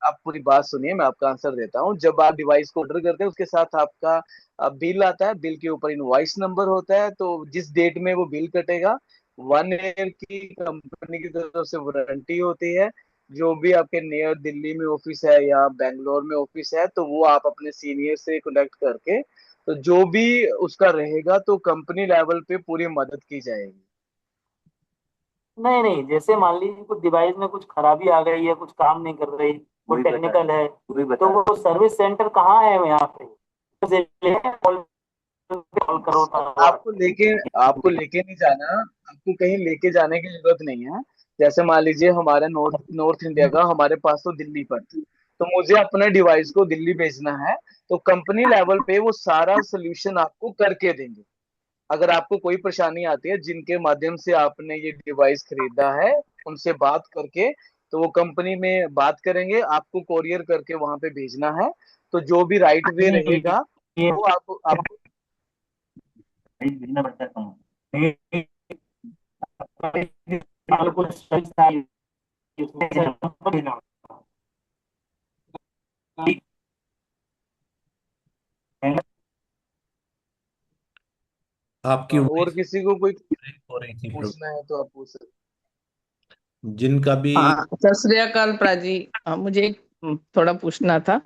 आप पूरी बात सुनिए, मैं आपका आंसर देता हूँ। जब आप डिवाइस को ऑर्डर करते हैं उसके साथ आपका बिल आता है। बिल के ऊपर इनवॉइस नंबर होता है, तो जिस डेट में वो बिल कटेगा, 1 ईयर की कंपनी की तरफ से वारंटी होती है। जो भी आपके नियर दिल्ली में ऑफिस है या बेंगलोर में ऑफिस है, तो वो आप अपने सीनियर से कनेक्ट करके, तो जो भी उसका रहेगा तो कंपनी लेवल पे पूरी मदद की जाएगी। नहीं नहीं, जैसे मान लीजिए कुछ डिवाइस में कुछ खराबी आ गई है, कुछ काम नहीं कर रही, कोई टेक्निकल है, तो वो सर्विस सेंटर कहाँ है यहाँ पे? कॉल कॉल करो सर, तो आपको लेके नहीं जाना। आपको कहीं लेके जाने की जरूरत नहीं है। जैसे मान लीजिए हमारे नॉर्थ नॉर्थ इंडिया का, हमारे पास तो दिल्ली पर, तो मुझे अपने डिवाइस को दिल्ली भेजना है, तो कंपनी लेवल पे वो सारा सोल्यूशन आपको करके देंगे। अगर आपको कोई परेशानी आती है जिनके माध्यम से आपने ये डिवाइस खरीदा है, उनसे बात करके, तो वो कंपनी में बात करेंगे, आपको कोरियर करके वहां पे भेजना है। तो जो भी राइट वे नहीं, रहेगा ये वो आपको भेजना पड़ता है कम। नहीं, कुछ सर्विस था, इसमें भेजना पड़ता आपकी और वॉइस किसी को कोई ब्रेक हो रही थी प्रभु। पूछना है तो आप पूछ सकते जिनका भी हाँ, सत श्री अकाल प्राजी। मुझे थोड़ा पूछना था।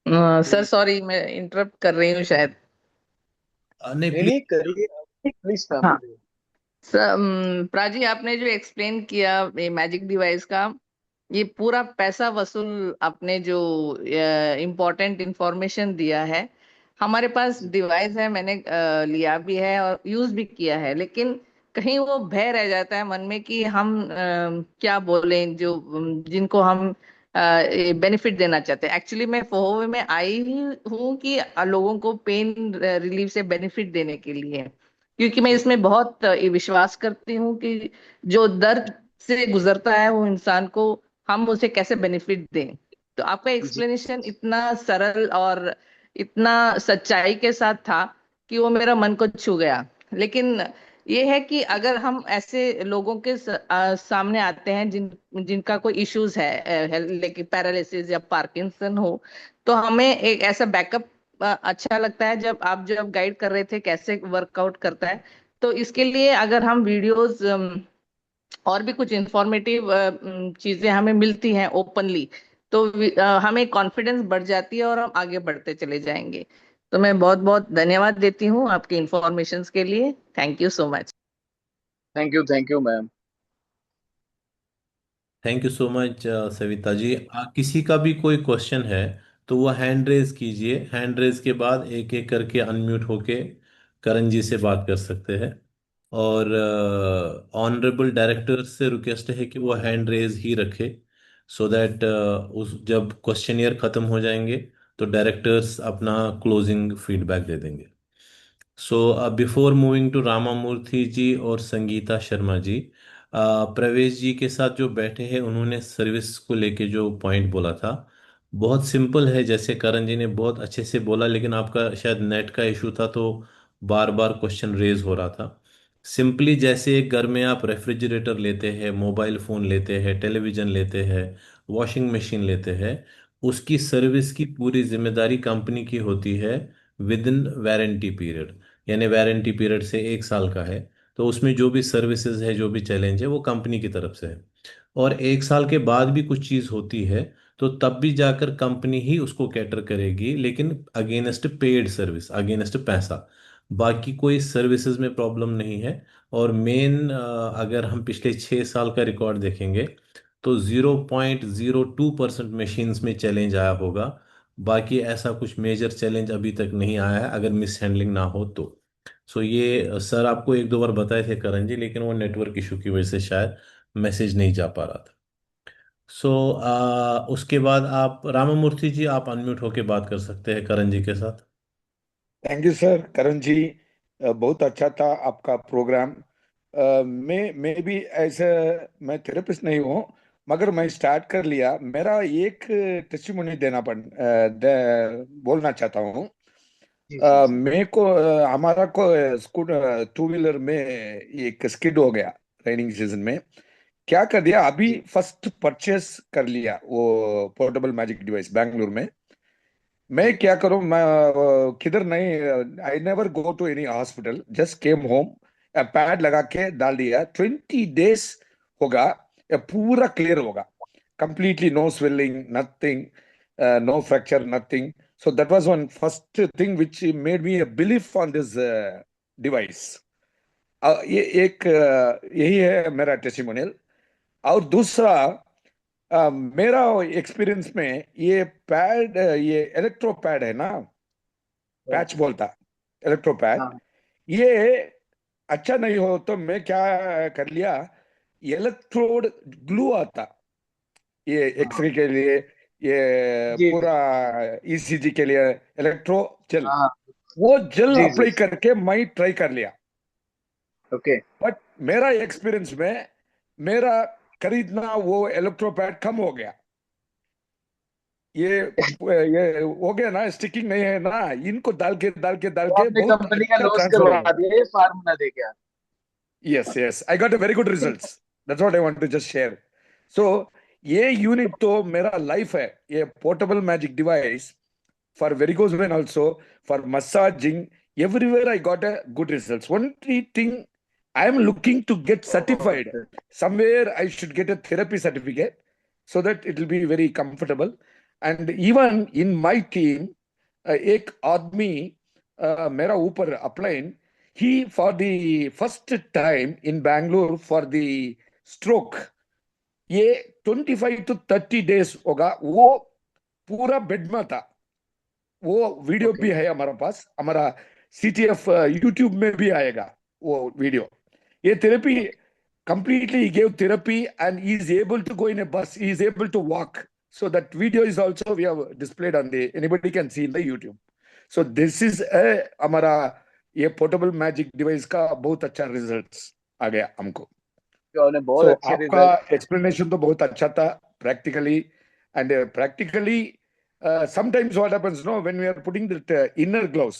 सर हैं। सॉरी, मैं इंटरप्ट कर रही हूँ शायद। नहीं नहीं प्लीज। नहीं, करिए, प्लीज मैम हाँ करिए। सर, प्राजी आपने जो एक्सप्लेन किया ये मैजिक डिवाइस का, ये पूरा पैसा वसूल आपने जो इम्पोर्टेंट इंफॉर्मेशन दिया है। हमारे पास डिवाइस है, मैंने लिया भी है और यूज भी किया है, लेकिन कहीं वो भय रह जाता है मन में कि हम क्या बोलें जो जिनको हम बेनिफिट देना चाहते हैं। एक्चुअली मैं फोहोवे में आई ही हूँ कि लोगों को पेन रिलीफ से बेनिफिट देने के लिए, क्योंकि मैं इसमें बहुत विश्वास करती हूँ कि जो दर्द से गुजरता है वो इंसान को हम उसे कैसे बेनिफिट दें। तो आपका जी। एक्सप्लेनेशन इतना सरल और इतना सच्चाई के साथ था कि वो मेरा मन को छू गया। लेकिन ये है कि अगर हम ऐसे लोगों के सामने आते हैं जिनका कोई इश्यूज है, लेकिन पैरालिसिस या पार्किंसन हो, तो हमें एक ऐसा बैकअप अच्छा लगता है। जब गाइड कर रहे थे कैसे वर्कआउट करता है, तो इसके लिए अगर हम वीडियोस और भी कुछ इंफॉर्मेटिव चीजें हमें मिलती हैं ओपनली, तो हमें कॉन्फिडेंस बढ़ जाती है और हम आगे बढ़ते चले जाएंगे। तो मैं बहुत बहुत धन्यवाद देती हूँ आपके इंफॉर्मेशन के लिए। Thank you so much. Thank you ma'am. Thank you so much Savita ji. किसी का भी कोई क्वेश्चन है तो वो हैंड रेज कीजिए। हैंड रेज के बाद एक एक करके अनम्यूट होके करण जी से बात कर सकते हैं। और ऑनरेबल डायरेक्टर से रिक्वेस्ट है कि वो हैंड रेज ही रखे, सो दैट उस जब क्वेश्चनियर खत्म हो जाएंगे तो डायरेक्टर्स अपना क्लोजिंग फीडबैक दे देंगे। So before moving to Ramamurthy ji और संगीता शर्मा जी, प्रवेश जी के साथ जो बैठे हैं उन्होंने सर्विस को लेके जो पॉइंट बोला था बहुत सिंपल है। जैसे करण जी ने बहुत अच्छे से बोला, लेकिन आपका शायद नेट का इशू था तो बार बार क्वेश्चन रेज हो रहा था। सिंपली जैसे एक घर में आप रेफ्रिजरेटर लेते हैं, मोबाइल फ़ोन लेते हैं, टेलीविज़न लेते हैं, वॉशिंग मशीन लेते हैं, उसकी सर्विस की पूरी जिम्मेदारी कंपनी की होती है विद इन वारंटी पीरियड। यानी वारंटी पीरियड से 1 साल का है तो उसमें जो भी सर्विसेज है, जो भी चैलेंज है, वो कंपनी की तरफ से है। और 1 साल के बाद भी कुछ चीज़ होती है तो तब भी जाकर कंपनी ही उसको कैटर करेगी, लेकिन अगेंस्ट पेड सर्विस, अगेंस्ट पैसा। बाकी कोई सर्विसेज में प्रॉब्लम नहीं है। और मेन अगर हम पिछले 6 साल का रिकॉर्ड देखेंगे तो 0.02% मशीन्स में चैलेंज आया होगा। बाकी ऐसा कुछ मेजर चैलेंज अभी तक नहीं आया है अगर मिस हैंडलिंग ना हो तो। सो ये सर आपको एक दो बार बताए थे करण जी, लेकिन वो नेटवर्क इशू की वजह से शायद मैसेज नहीं जा पा रहा था। सो उसके बाद आप रामामूर्ति जी, आप अनम्यूट होके बात कर सकते हैं करण जी के साथ। थैंक यू सर करण जी। बहुत अच्छा था आपका प्रोग्राम। मैं भी ऐसे, मैं थेरेपिस्ट नहीं हूँ, मगर मैं स्टार्ट कर लिया। मेरा एक टेस्टिमोनी बोलना चाहता हूँ। जी जी जी। मेरे को हमारा को स्कूटर टू व्हीलर में एक स्किड हो गया ट्रेनिंग सीजन में। क्या कर दिया, अभी जी फर्स्ट परचेस कर लिया वो पोर्टेबल मैजिक डिवाइस बैंगलोर में। मैं जी क्या करूं, मैं किधर नहीं, I never go to any hospital, just came home, pad लगा के डाल दिया। 20 days होगा, पूरा क्लियर होगा, completely no swelling, nothing, no fracture, nothing. So that was one first thing which made me believe on this device. ये एक यही है मेरा टेस्टिमोनियल। और दूसरा, मेरा एक्सपीरियंस में ये पैड, ये इलेक्ट्रो पैड है ना, हाँ पैच बोलता, इलेक्ट्रो पैड, हाँ। ये अच्छा नहीं हो तो मैं क्या कर लिया, इलेक्ट्रोड ग्लू आता, ये हाँ, एक्सरे के लिए, ये जी पूरा जी। ईसीजी के लिए इलेक्ट्रो जेल, हाँ। वो जेल जी जी अप्लाई जी। करके मैं ट्राई कर लिया। ओके। बट मेरा एक्सपीरियंस में मेरा खरीदना वो इलेक्ट्रो पैड कम हो गया। ये हो गया ना, स्टिकिंग नहीं है ना, इनको डाल तो के आपने बहुत कंपनी का अच्छा लॉस ट्रांसफर हो करवा गया। दिया ये फार्मूला दे के। Yes, yes. I got a very good results. That's what I want to just share. So, ये यूनिट तो मेरा लाइफ है, ये portable magic device for varicose vein also, for massaging, everywhere I got a good results. Only thing I am looking to get certified. Okay. Somewhere I should get a therapy certificate so that it will be very comfortable. And even in my team, एक आदमी मेरा ऊपर upline, he for the first time in Bangalore for the stroke, ये 25 to 30 days होगा, वो पूरा bed में था। वो वीडियो ओके। भी है हमारे पास, हमारा सीटीएफ यूट्यूब में भी आएगा वो वीडियो। ये therapy completely, he gave therapy and he is able to go in a bus, he is able to walk. So that video is also we have displayed on the, anybody can see in the YouTube. So this is a हमारा ये portable magic device का बहुत अच्छा results आ गया हमको। उन्हें बहुत सो अच्छे आपका रिजल्ट। एक्सप्लेनेशन तो बहुत अच्छा था practically. And practically sometimes what happens no, when we are putting that inner gloves,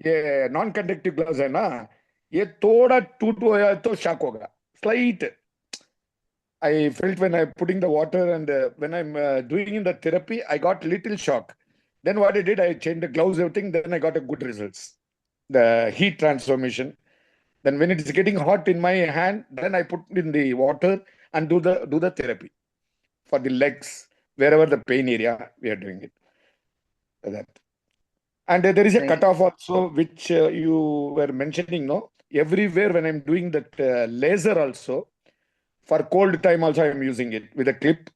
ये नॉन कंडक्टिव ग्लव्स है ना, ये थोड़ा टूट गया तो शॉक होगा, slight. I felt when I putting the water and when I'm doing in the therapy, I got little shock. Then what I did, I changed the gloves, everything. Then I got a good results. The heat transformation. Then when it is getting hot in my hand, then I put in the water and do the therapy for the legs, wherever the pain area we are doing it. That. And there is a नहीं। cutoff also, which you were mentioning, no? Everywhere when I'm doing that laser also, For cold time also I am using it with a clip.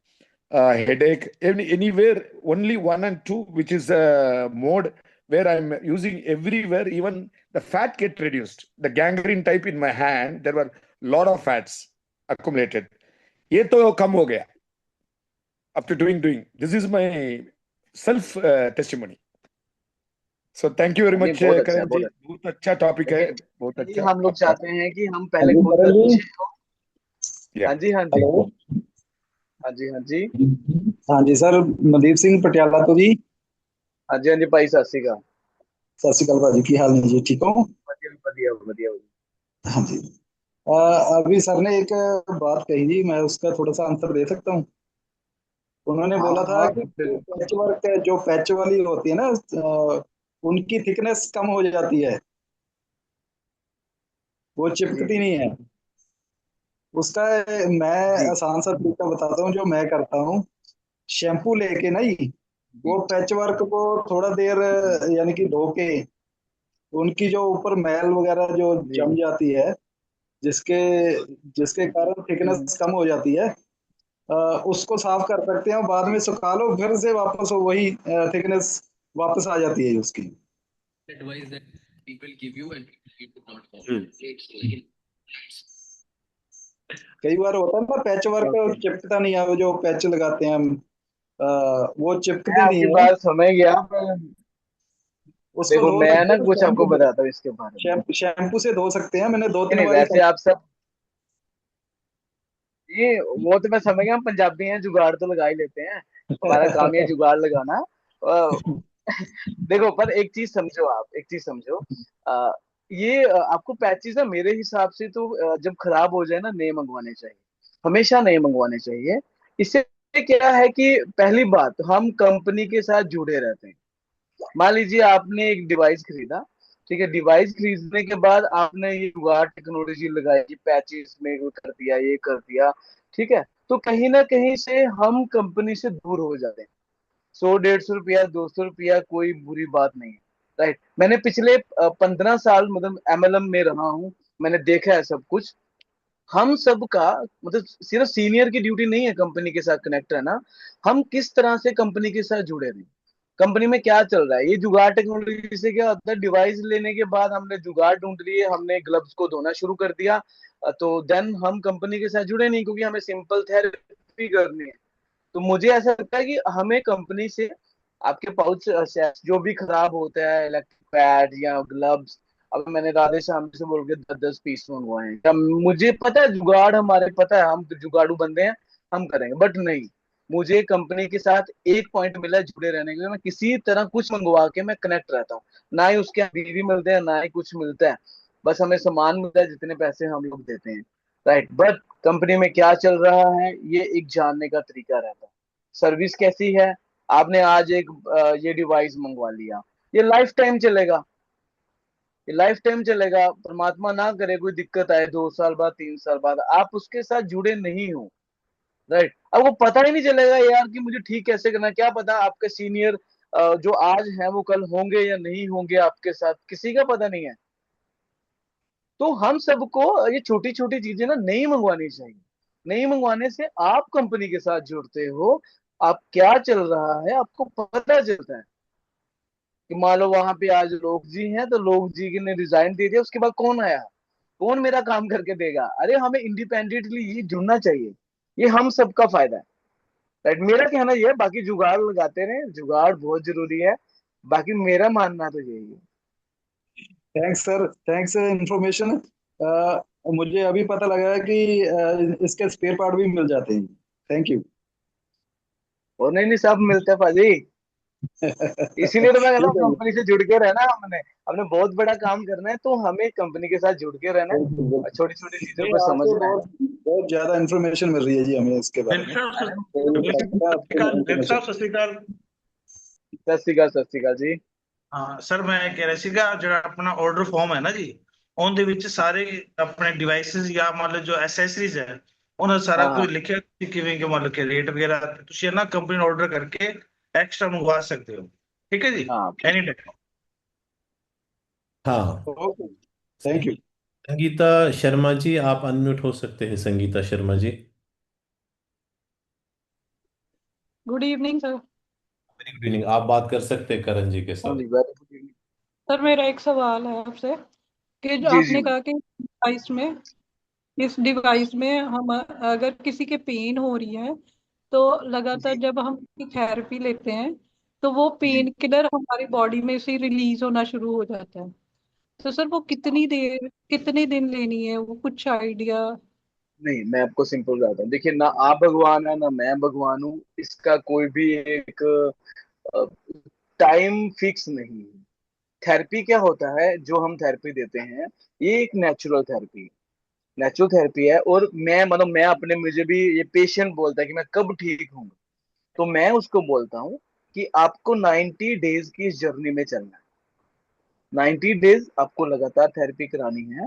Headache, anywhere, only 1 and 2, which is a mode where I'm using everywhere. Even the fat get reduced. The gangrene type in my hand, there were lot of fats accumulated. ये तो कम हो गया after doing. This is my self testimony. So thank you very नहीं, much, बहुत अच्छा है, Karan बहुत जी. अच्छा। बहुत अच्छा टॉपिक है, देखिए, बहुत ये अच्छा हम लोग आपका. चाहते हैं कि हम पहले जी, खुद करण जी। अच्छे हो। Yeah. हाँ जी, हाँ जी, हेलो। हाँ जी, हाँ जी, हाँ जी सर, मनदीप सिंह पटियाला तो जी। हाँ जी, हाँ जी भाई, सत श्री अकाल। सत श्री अकाल भाजी, की हाल है जी? ठीक हो? बढ़िया बढ़िया बढ़िया। हाँ जी। अभी सर ने एक बात कही जी, मैं उसका थोड़ा सा आंसर दे सकता हूँ। उन्होंने हाँ बोला था हाँ, कि बिल्कुल। पैच वर्क, जो पैच वाली होती है ना, उनकी थिकनेस कम हो जाती है, वो चिपकती नहीं है। उसका मैं जी आसान सा तरीका बताता हूँ जो मैं करता हूँ। शैम्पू लेके ना जी, जी वो पैच वर्क को थोड़ा देर यानी कि धो के, उनकी जो ऊपर मैल वगैरह जो जी जम जाती है, जिसके जिसके कारण हम्म, थिकनेस कम हो जाती है, उसको साफ कर सकते हैं। बाद में जी सुखा लो, फिर से वापस वो वही थिकनेस वापस आ जाती है उसकी। कई बार होता है ना, पैच वर्क ओके। चिपकता नहीं है, वो जो पैच लगाते हैं हम, वो मैं चिपकती नहीं आपकी है। बात समझ गया। उसको देखो, धो मैं सकते ना हैं कुछ आपको शैम्पू से। बताता हूँ इसके बारे में। शैम्पू से धो सकते हैं, मैंने दो नहीं तीन नहीं, बारी वैसे आप सब, ये वो तो मैं समझ गया, हम पंजाबी हैं, जुगाड़ तो लगा ही लेते हैं। हमारा काम ये जुगाड़ लगाना। अ, देखो, पर एक चीज समझो, आप एक चीज समझो। अ, ये आपको पैचेस ना, मेरे हिसाब से तो जब खराब हो जाए ना, नए मंगवाने चाहिए। हमेशा नए मंगवाने चाहिए। इससे क्या है कि पहली बात, हम कंपनी के साथ जुड़े रहते हैं। मान लीजिए आपने एक डिवाइस खरीदा, ठीक है, डिवाइस खरीदने के बाद आपने ये जुगाड़ टेक्नोलॉजी लगाई, पैचेस में वो कर दिया, ये कर दिया, ठीक है, तो कहीं ना कहीं से हम कंपनी से दूर हो जाते हैं। 100 150 रुपया, 200 रुपया कोई बुरी बात नहीं है। राइट, मैंने पिछले 15 साल मतलब एमएलएम में रहा हूँ। मैंने देखा है सब कुछ। हम सबका मतलब सिर्फ सीनियर की ड्यूटी नहीं है कंपनी के साथ कनेक्ट रहना। हम किस तरह से कंपनी के साथ जुड़े रहे, कंपनी में क्या चल रहा है। ये जुगाड़ टेक्नोलॉजी से क्या होता है, डिवाइस लेने के बाद हमने जुगाड़ ढूंढ लिए, हमने ग्लव्स को धोना शुरू कर दिया, तो देन हम कंपनी के साथ जुड़े नहीं, क्योंकि हमें सिंपल थेरेपी करनी है। तो मुझे ऐसा लगता है कि हमें कंपनी से आपके पाउच जो भी खराब होता है, इलेक्ट्रिक पैड या ग्लव्स, अब मैंने राधे श्याम से बोल के 10 10 पीस मंगवाए हैं। मुझे पता है जुगाड़, हमारे पता है हम जुगाड़ू बंदे हैं, हम करेंगे, बट नहीं, मुझे कंपनी के साथ एक पॉइंट मिला है जुड़े रहने के लिए। मैं किसी तरह कुछ मंगवा के मैं कनेक्ट रहता हूँ। ना ही उसके बीवी मिलते हैं, ना ही कुछ मिलता है, बस हमें सामान मिलता है जितने पैसे हम लोग देते हैं। राइट, बट कंपनी में क्या चल रहा है ये एक जानने का तरीका रहता है। सर्विस कैसी है, आपने आज एक ये डिवाइस मंगवा लिया, ये लाइफ टाइम चलेगा, ये लाइफ टाइम चलेगा। परमात्मा ना करे कोई दिक्कत आए 2 साल बाद, 3 साल बाद, आप उसके साथ जुड़े नहीं हो। राइट, अब वो पता ही नहीं चलेगा यार कि मुझे ठीक कैसे करना है। क्या पता आपके सीनियर जो आज हैं वो कल होंगे या नहीं होंगे आपके साथ, किसी का पता नहीं है। तो हम सबको ये छोटी छोटी चीजें ना नहीं मंगवानी चाहिए। नहीं मंगवाने से आप कंपनी के साथ जुड़ते हो, आप क्या चल रहा है आपको पता चलता है। कि मान लो वहां पे आज लोक जी हैं, तो लोक जी ने रिजाइन दे दिया, उसके बाद कौन आया, कौन मेरा काम करके देगा। अरे हमें इंडिपेंडेंटली ये जुड़ना चाहिए, ये हम सबका फायदा है। राइट, मेरा कहना ये है, बाकी जुगाड़ लगाते रहे, जुगाड़ बहुत जरूरी है। बाकी मेरा मानना तो यही है। Thanks sir, thanks information. मुझे अभी पता लगा है कि इसके स्पेयर पार्ट भी मिल जाते हैं। Thank you. और नहीं नहीं, सब मिलते हैं भाजी। इसीलिए तो मैं कहता हूँ ठीक है कंपनी से जुड़ के रहना। हमने हमने बहुत बड़ा काम करना है, तो हमें कंपनी के साथ जुड़ के रहना है जी। और छोटी छोटी चीजों नहीं, को आपसे समझना है। बहुत बहुत ज्यादा इन्फॉर्मेशन मिल रही है जी हमें इसके बारे में। अरे तो ये लगता है आपको information- ਸਤਿ ਸ਼੍ਰੀ ਅਕਾਲ। सत श्री अकाल, सत श्री अकाल जी। ਹਾਂ ਸਰ, ਮੈਂ ਕਹਿ ਰਿਹਾ ਸੀਗਾ ਜਿਹੜਾ ਆਪਣਾ ਆਰਡਰ ਫਾਰਮ ਹੈ ਨਾ ਜੀ, ਉਹਦੇ ਵਿੱਚ ਸਾਰੇ ਆਪਣੇ ਡਿਵਾਈਸਿਸ ਜਾਂ ਮੰਨ ਲਓ ਜੋ ਐਕਸੈਸਰੀਜ਼ ਹੈ ਉਹਨਾਂ ਦਾ ਸਾਰਾ हाँ हाँ ਕੁਝ ਲਿਖਿਆ ਕਿ ਕਿਵੇਂ ਕਿ ਮੰਨ ਲਓ ਕਿ ਰੇਟ ਵਗੈਰਾ ਤੁਸੀਂ ਨਾ ਕੰਪਨੀ ਨੂੰ ਆਰਡਰ ਕਰਕੇ ਐਕਸਟਰਾ ਮੰਗਵਾ ਸਕਦੇ ਹੋ। ਠੀਕ ਹੈ ਜੀ, हाँ, ਐਨੀ ਟਾਈਮ। हाँ, okay, thank you. Sangeeta Sharma ji, आप अनम्यूट हो सकते हैं, Sangeeta Sharma ji. Good evening sir. Very good evening, आप बात कर सकते हैं करण जी के हाँ साथ। जी, वेरी गुड इवनिंग। सर मेरा एक सवाल है आपसे कि जो जी जी। आपने कहा कि इस डिवाइस में हम अगर किसी के पेन हो रही है तो लगातार जी जब हम थेरेपी लेते हैं तो वो जी। पेन किलर हमारी बॉडी में से रिलीज होना शुरू हो जाता है। तो सर वो कितनी देर कितने दिन लेनी है, वो कुछ आइडिया? नहीं, मैं आपको सिंपल बताता हूँ। देखिए, ना आप भगवान है ना मैं भगवान हूँ, इसका कोई भी एक टाइम फिक्स नहीं है। थेरेपी क्या होता है, जो हम थेरेपी देते हैं, ये एक नेचुरल थेरेपी है। और मैं मतलब मैं अपने, मुझे भी ये पेशेंट बोलता है कि मैं कब ठीक हूँ, तो मैं उसको बोलता हूँ कि आपको 90 डेज की इस जर्नी में चलना है। 90 डेज आपको लगातार थेरेपी करानी है।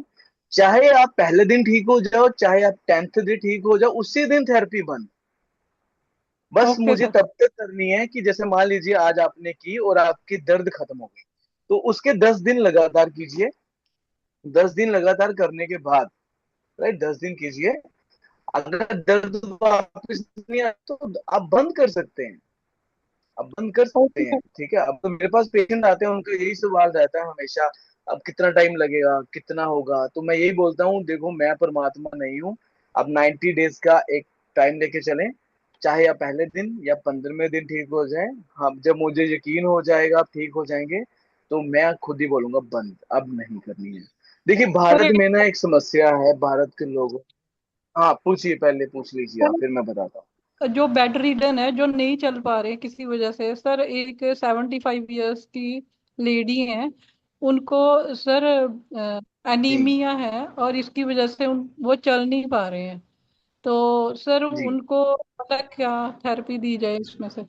चाहे आप पहले दिन ठीक हो जाओ, चाहे आप 10th दिन ठीक हो जाओ, उसी दिन थेरेपी बंद। बस ओके मुझे सर। तब तक करनी है कि जैसे मान लीजिए आज आपने की और आपकी दर्द खत्म हो गई, तो उसके 10 दिन लगातार कीजिए। 10 दिन लगातार करने के बाद, राइट, 10 दिन कीजिए। अगर दर्द वापस नहीं आया तो आप बंद कर सकते हैं। आप बंद कर सकते ओके हैं, सर। ठीक है। अब तो मेरे पास पेशेंट आते हैं, उनका यही सवाल रहता है हमेशा, अब कितना टाइम लगेगा, कितना होगा। तो मैं यही बोलता हूँ, देखो मैं परमात्मा नहीं हूँ। अब 90 डेज का एक टाइम लेके चलें। चाहे आप पहले दिन या 15वें दिन ठीक हो जाए, हाँ, जब मुझे यकीन हो जाएगा आप ठीक हो जाएंगे, तो मैं खुद ही बोलूंगा बंद, अब नहीं करनी है। देखिए, सर भारत एक में ना एक समस्या है भारत के लोगों। हाँ, पूछिए, पहले पूछ लीजिए आप, फिर मैं बताता हूँ। जो बेड रिडन है, जो नहीं चल पा रहे किसी वजह से, सर एक 75 ईयर्स की लेडी है, उनको सर जी एनीमिया है और इसकी वजह से वो चल नहीं पा रहे हैं। तो सर जी। उनको मतलब क्या थेरेपी दी जाए इसमें से?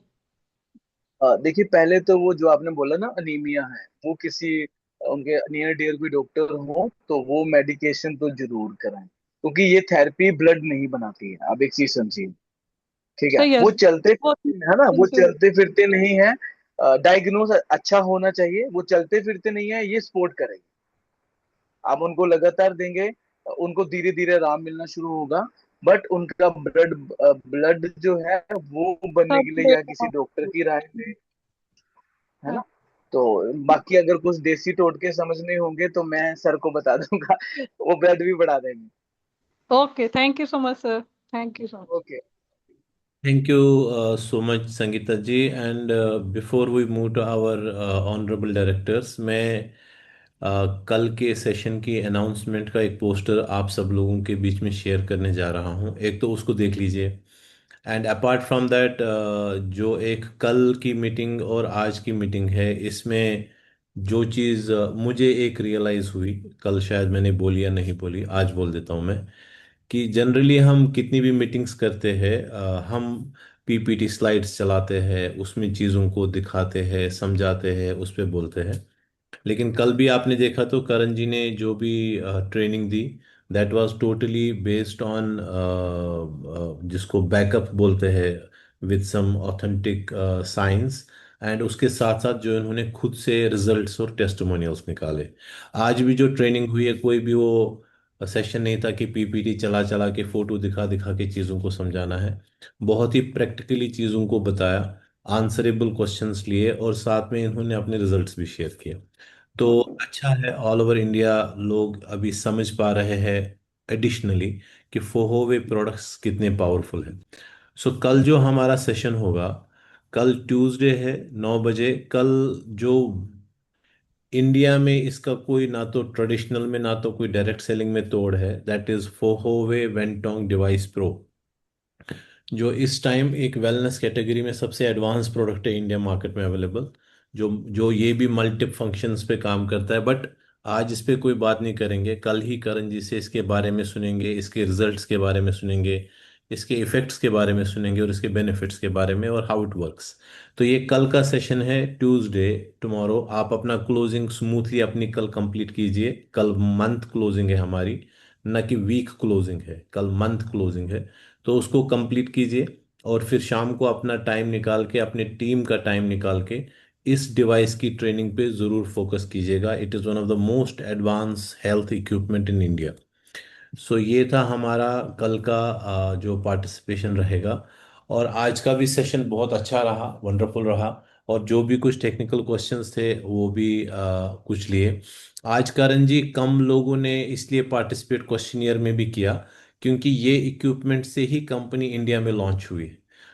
देखिए, पहले तो वो जो आपने बोला ना अनीमिया है, वो किसी उनके नियर डियर कोई डॉक्टर हो तो वो मेडिकेशन तो जरूर कराएं, क्योंकि ये थेरेपी ब्लड नहीं बनाती है। आप एक चीज समझिए, ठीक है। सही है वो सर। चलते वो फिरते है ना, वो चलते फिरते नहीं है। डायग्नोस अच्छा होना चाहिए। वो चलते फिरते नहीं है, ये सपोर्ट करेंगे। आप उनको लगातार देंगे, उनको धीरे धीरे आराम मिलना शुरू होगा। बट उनका ब्लड ब्लड जो है वो बनने के लिए या किसी डॉक्टर की राय ले, है ना। तो बाकी अगर कुछ देसी टोटके समझने होंगे तो मैं सर को बता दूंगा, वो ब्लड भी बढ़ा देंगे। Okay, thank you so much sir. Thank you so much. Okay. Thank you so much, Sangeeta ji. And before we move to our honorable directors, मैं कल के सेशन की अनाउंसमेंट का एक पोस्टर आप सब लोगों के बीच में शेयर करने जा रहा हूँ। एक तो उसको देख लीजिए। एंड अपार्ट फ्रॉम दैट, जो एक कल की मीटिंग और आज की मीटिंग है, इसमें जो चीज़ मुझे एक रियलाइज़ हुई, कल शायद मैंने बोली या नहीं बोली, आज बोल देता हूँ मैं, कि जनरली हम कितनी भी मीटिंग्स करते हैं, हम पीपीटी स्लाइड्स चलाते हैं, उसमें चीज़ों को दिखाते हैं, समझाते हैं, उस पर बोलते हैं। लेकिन कल भी आपने देखा तो करण जी ने जो भी ट्रेनिंग दी, that was totally based on, जिसको बैकअप बोलते हैं, with some authentic science. And उसके साथ साथ जो इन्होंने खुद से रिजल्ट्स और टेस्टिमोनियल्स निकाले। आज भी जो ट्रेनिंग हुई है, कोई भी वो सेशन नहीं था कि पीपीटी चला चला के फोटो दिखा दिखा के चीज़ों को समझाना है। बहुत ही प्रैक्टिकली चीज़ों को बताया, आंसरेबल क्वेश्चंस लिए, और साथ में इन्होंने अपने रिजल्ट्स भी शेयर किए। तो अच्छा है, ऑल ओवर इंडिया लोग अभी समझ पा रहे हैं एडिशनली कि फोहोवे प्रोडक्ट्स कितने पावरफुल हैं। सो कल जो हमारा सेशन होगा, कल ट्यूसडे है, 9 बजे। कल जो इंडिया में इसका कोई ना तो ट्रेडिशनल में ना तो कोई डायरेक्ट सेलिंग में तोड़ है, दैट इज फोहोवे वेंटोंग डिवाइस प्रो, जो इस टाइम एक वेलनेस कैटेगरी में सबसे एडवांस प्रोडक्ट है इंडिया मार्केट में अवेलेबल। जो जो ये भी मल्टी फंक्शंस पे काम करता है। बट आज इस पे कोई बात नहीं करेंगे, कल ही करण जी से इसके बारे में सुनेंगे, इसके रिजल्ट्स के बारे में सुनेंगे, इसके इफेक्ट्स के बारे में सुनेंगे, और इसके बेनिफिट्स के बारे में, और हाउ इट वर्क्स। तो ये कल का सेशन है, ट्यूसडे, टुमारो। आप अपना क्लोजिंग स्मूथली अपनी कल कंप्लीट कीजिए। कल मंथ क्लोजिंग है हमारी, न कि वीक क्लोजिंग है, कल मंथ क्लोजिंग है। तो उसको कंप्लीट कीजिए, और फिर शाम को अपना टाइम निकाल के, अपने टीम का टाइम निकाल के इस डिवाइस की ट्रेनिंग पे ज़रूर फोकस कीजिएगा। It is one of the most advance health equipment in India. So ये था हमारा कल का जो पार्टिसिपेशन रहेगा। और आज का भी सेशन बहुत अच्छा रहा, वंडरफुल रहा। और जो भी कुछ टेक्निकल क्वेश्चंस थे वो भी कुछ लिए। आज करण जी, कम लोगों ने इसलिए पार्टिसिपेट क्वेश्चनियर में भी किया क्योंकि ये इक्विपमेंट से ही कंपनी इंडिया में लॉन्च हुई।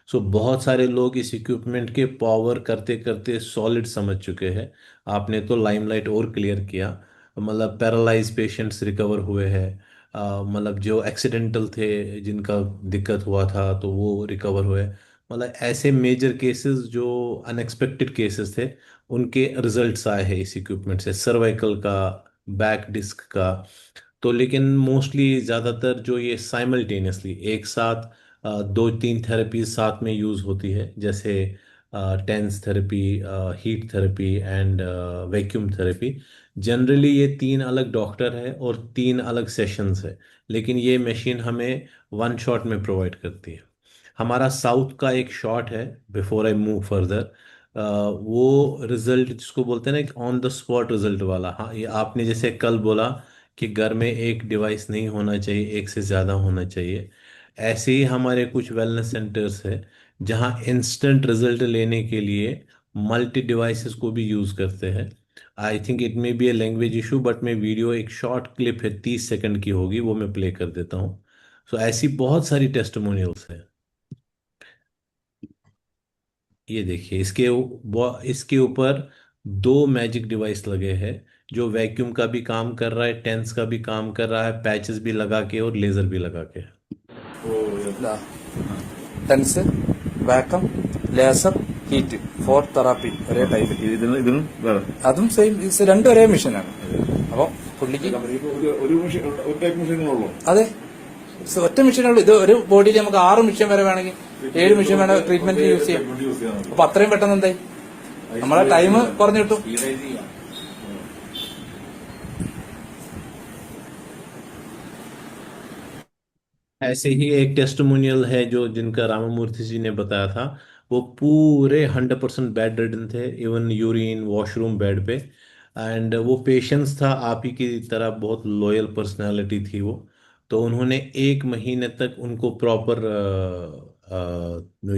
सो बहुत सारे लोग इस इक्विपमेंट के पावर करते करते सॉलिड समझ चुके हैं। आपने तो लाइमलाइट और क्लियर किया। मतलब पैरालाइज पेशेंट्स रिकवर हुए हैं। मतलब जो एक्सीडेंटल थे जिनका दिक्कत हुआ था तो वो रिकवर हुए। मतलब ऐसे मेजर केसेस जो अनएक्सपेक्टेड केसेस थे उनके रिजल्ट्स आए हैं इस इक्विपमेंट से, सर्वाइकल का, बैक डिस्क का। तो लेकिन मोस्टली ज़्यादातर जो ये साइमल्टेनियसली एक साथ दो तीन थेरेपीज साथ में यूज़ होती है, जैसे tense therapy, heat therapy and vacuum therapy. Generally ये तीन अलग डॉक्टर है और तीन अलग सेशंस है, लेकिन ये मशीन हमें वन शॉट में प्रोवाइड करती है। हमारा साउथ का एक शॉट है, बिफोर आई मूव फर्दर, वो रिजल्ट जिसको बोलते हैं ना ऑन द स्पॉट रिजल्ट वाला। हाँ, ये आपने जैसे कल बोला कि घर में एक डिवाइस नहीं होना चाहिए, एक से ज़्यादा होना चाहिए। ऐसे ही हमारे कुछ वेलनेस सेंटर्स है जहाँ इंस्टेंट रिजल्ट लेने के लिए मल्टी डिवाइसेस को भी यूज़ करते हैं। I think it may be a language issue, but मैं वीडियो एक शॉर्ट क्लिप है 30 सेकंड की होगी, वो मैं प्ले कर देता हूँ। सो ऐसी बहुत सारी टेस्टिमोनियल्स है। ये देखिए, इसके ऊपर दो मैजिक डिवाइस लगे हैं जो वैक्यूम का भी काम कर रहा है, टेंस का भी काम कर रहा है, पैचेस भी लगा के और लेजर भी लगा के। TENS vacuum laser heat 4 therapy ഒരേ ടൈമിൽ അതും സെയിം രണ്ടും ഒരേ മെഷീനാണ്. അപ്പോൾ പുള്ളിക്ക് അതെ ഒറ്റ മെഷീനുള്ളൂ. ഇത് ഒരു ബോഡിയിൽ നമുക്ക് 6 മെഷീൻ വരെ വേണമെങ്കിൽ 7 മെഷീൻ വേണേ ട്രീറ്റ്മെന്റ് യൂസ് ചെയ്യാം. അപ്പൊ അത്രയും പെട്ടെന്ന് എന്തായി നമ്മളെ ടൈം കുറഞ്ഞു കിട്ടും. ऐसे ही एक टेस्टिमोनियल है जो जिनका रामामूर्ति जी ने बताया था। वो पूरे 100% बेड रिडन थे, इवन यूरिन वॉशरूम बेड पे। एंड वो पेशेंस था आप ही की तरह, बहुत लॉयल पर्सनालिटी थी वो। तो उन्होंने 1 महीने तक उनको प्रॉपर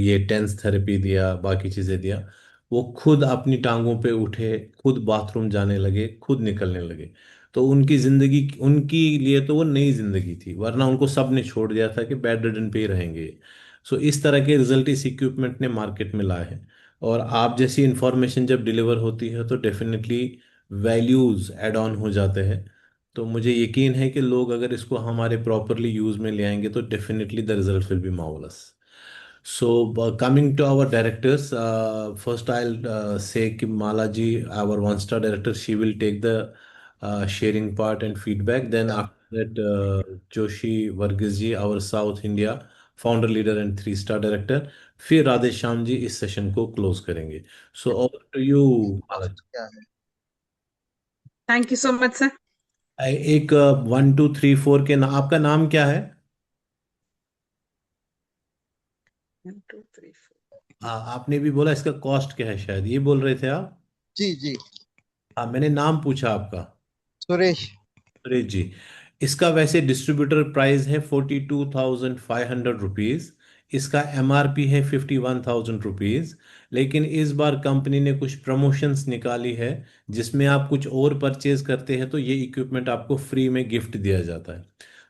ये टेंस थेरेपी दिया, बाकी चीज़ें दिया। वो खुद अपनी टांगों पे उठे, खुद बाथरूम जाने लगे, खुद निकलने लगे। तो उनकी जिंदगी, उनकी लिए तो वो नई जिंदगी थी, वरना उनको सब ने छोड़ दिया था कि बेड रिडन पे ही रहेंगे। सो इस तरह के रिजल्ट इस इक्विपमेंट ने मार्केट में लाए हैं। और आप जैसी इंफॉर्मेशन जब डिलीवर होती है तो डेफिनेटली वैल्यूज ऐड ऑन हो जाते हैं। तो मुझे यकीन है कि लोग अगर इसको हमारे प्रॉपरली यूज में ले आएंगे तो definitely the result will be marvellous. So, coming to our directors, first I'll say कि माला जी, our one-star director, she will take the sharing part and feedback. Then after that, Joshi Varghese ji, our South India founder leader and 3-star director. फिर राधे श्याम जी इस session को close करेंगे. So over to you, Mala ji. Thank you so much sir. एक 1 2 3 4 के आपका नाम क्या है? 1 2 3 4. हाँ, आपने भी बोला इसका कॉस्ट क्या है, शायद ये बोल रहे थे आप. जी जी. हाँ, मैंने नाम पूछा आपका. सुरेश. सुरेश जी. इसका वैसे डिस्ट्रीब्यूटर प्राइस है 42,500 रुपीज. इसका एमआरपी है 51,000 रुपीज. लेकिन इस बार कंपनी ने कुछ प्रमोशंस निकाली है जिसमें आप कुछ और परचेज करते हैं तो ये इक्विपमेंट आपको फ्री में गिफ्ट दिया जाता है.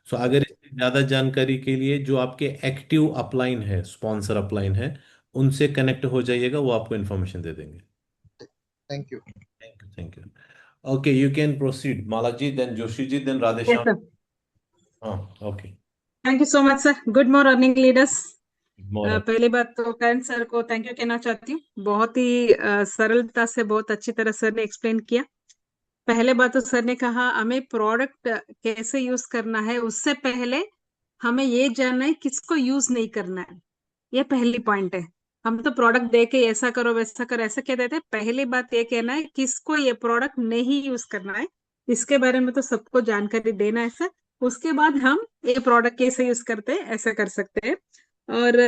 सो अगर इसकी ज़्यादा जानकारी के लिए जो आपके एक्टिव अपलाइन है, स्पॉन्सर अपलाइन है, उनसे कनेक्ट हो जाइएगा, वो आपको इन्फॉर्मेशन दे देंगे. Thank you. Thank you, thank you. Okay, you can proceed. Malaji, then Joshi ji, then Yes, Radheshyam. sir. Okay. Thank you so much sir. Good morning leaders. More. पहली बात तो करण सर को thank you कहना चाहती हूँ. बहुत ही सरलता से बहुत अच्छी तरह सर ने एक्सप्लेन किया. पहले बात तो सर ने कहा हमें प्रोडक्ट कैसे यूज करना है, उससे पहले हमें ये जानना है किसको यूज नहीं करना है. ये पहली पॉइंट है. हम तो प्रोडक्ट दे के ऐसा करो वैसा करो ऐसा कह देते हैं. पहली बात ये कहना है किसको ये प्रोडक्ट नहीं यूज करना है, इसके बारे में तो सबको जानकारी देना है सर. उसके बाद हम ये प्रोडक्ट कैसे यूज करते हैं ऐसा कर सकते हैं. और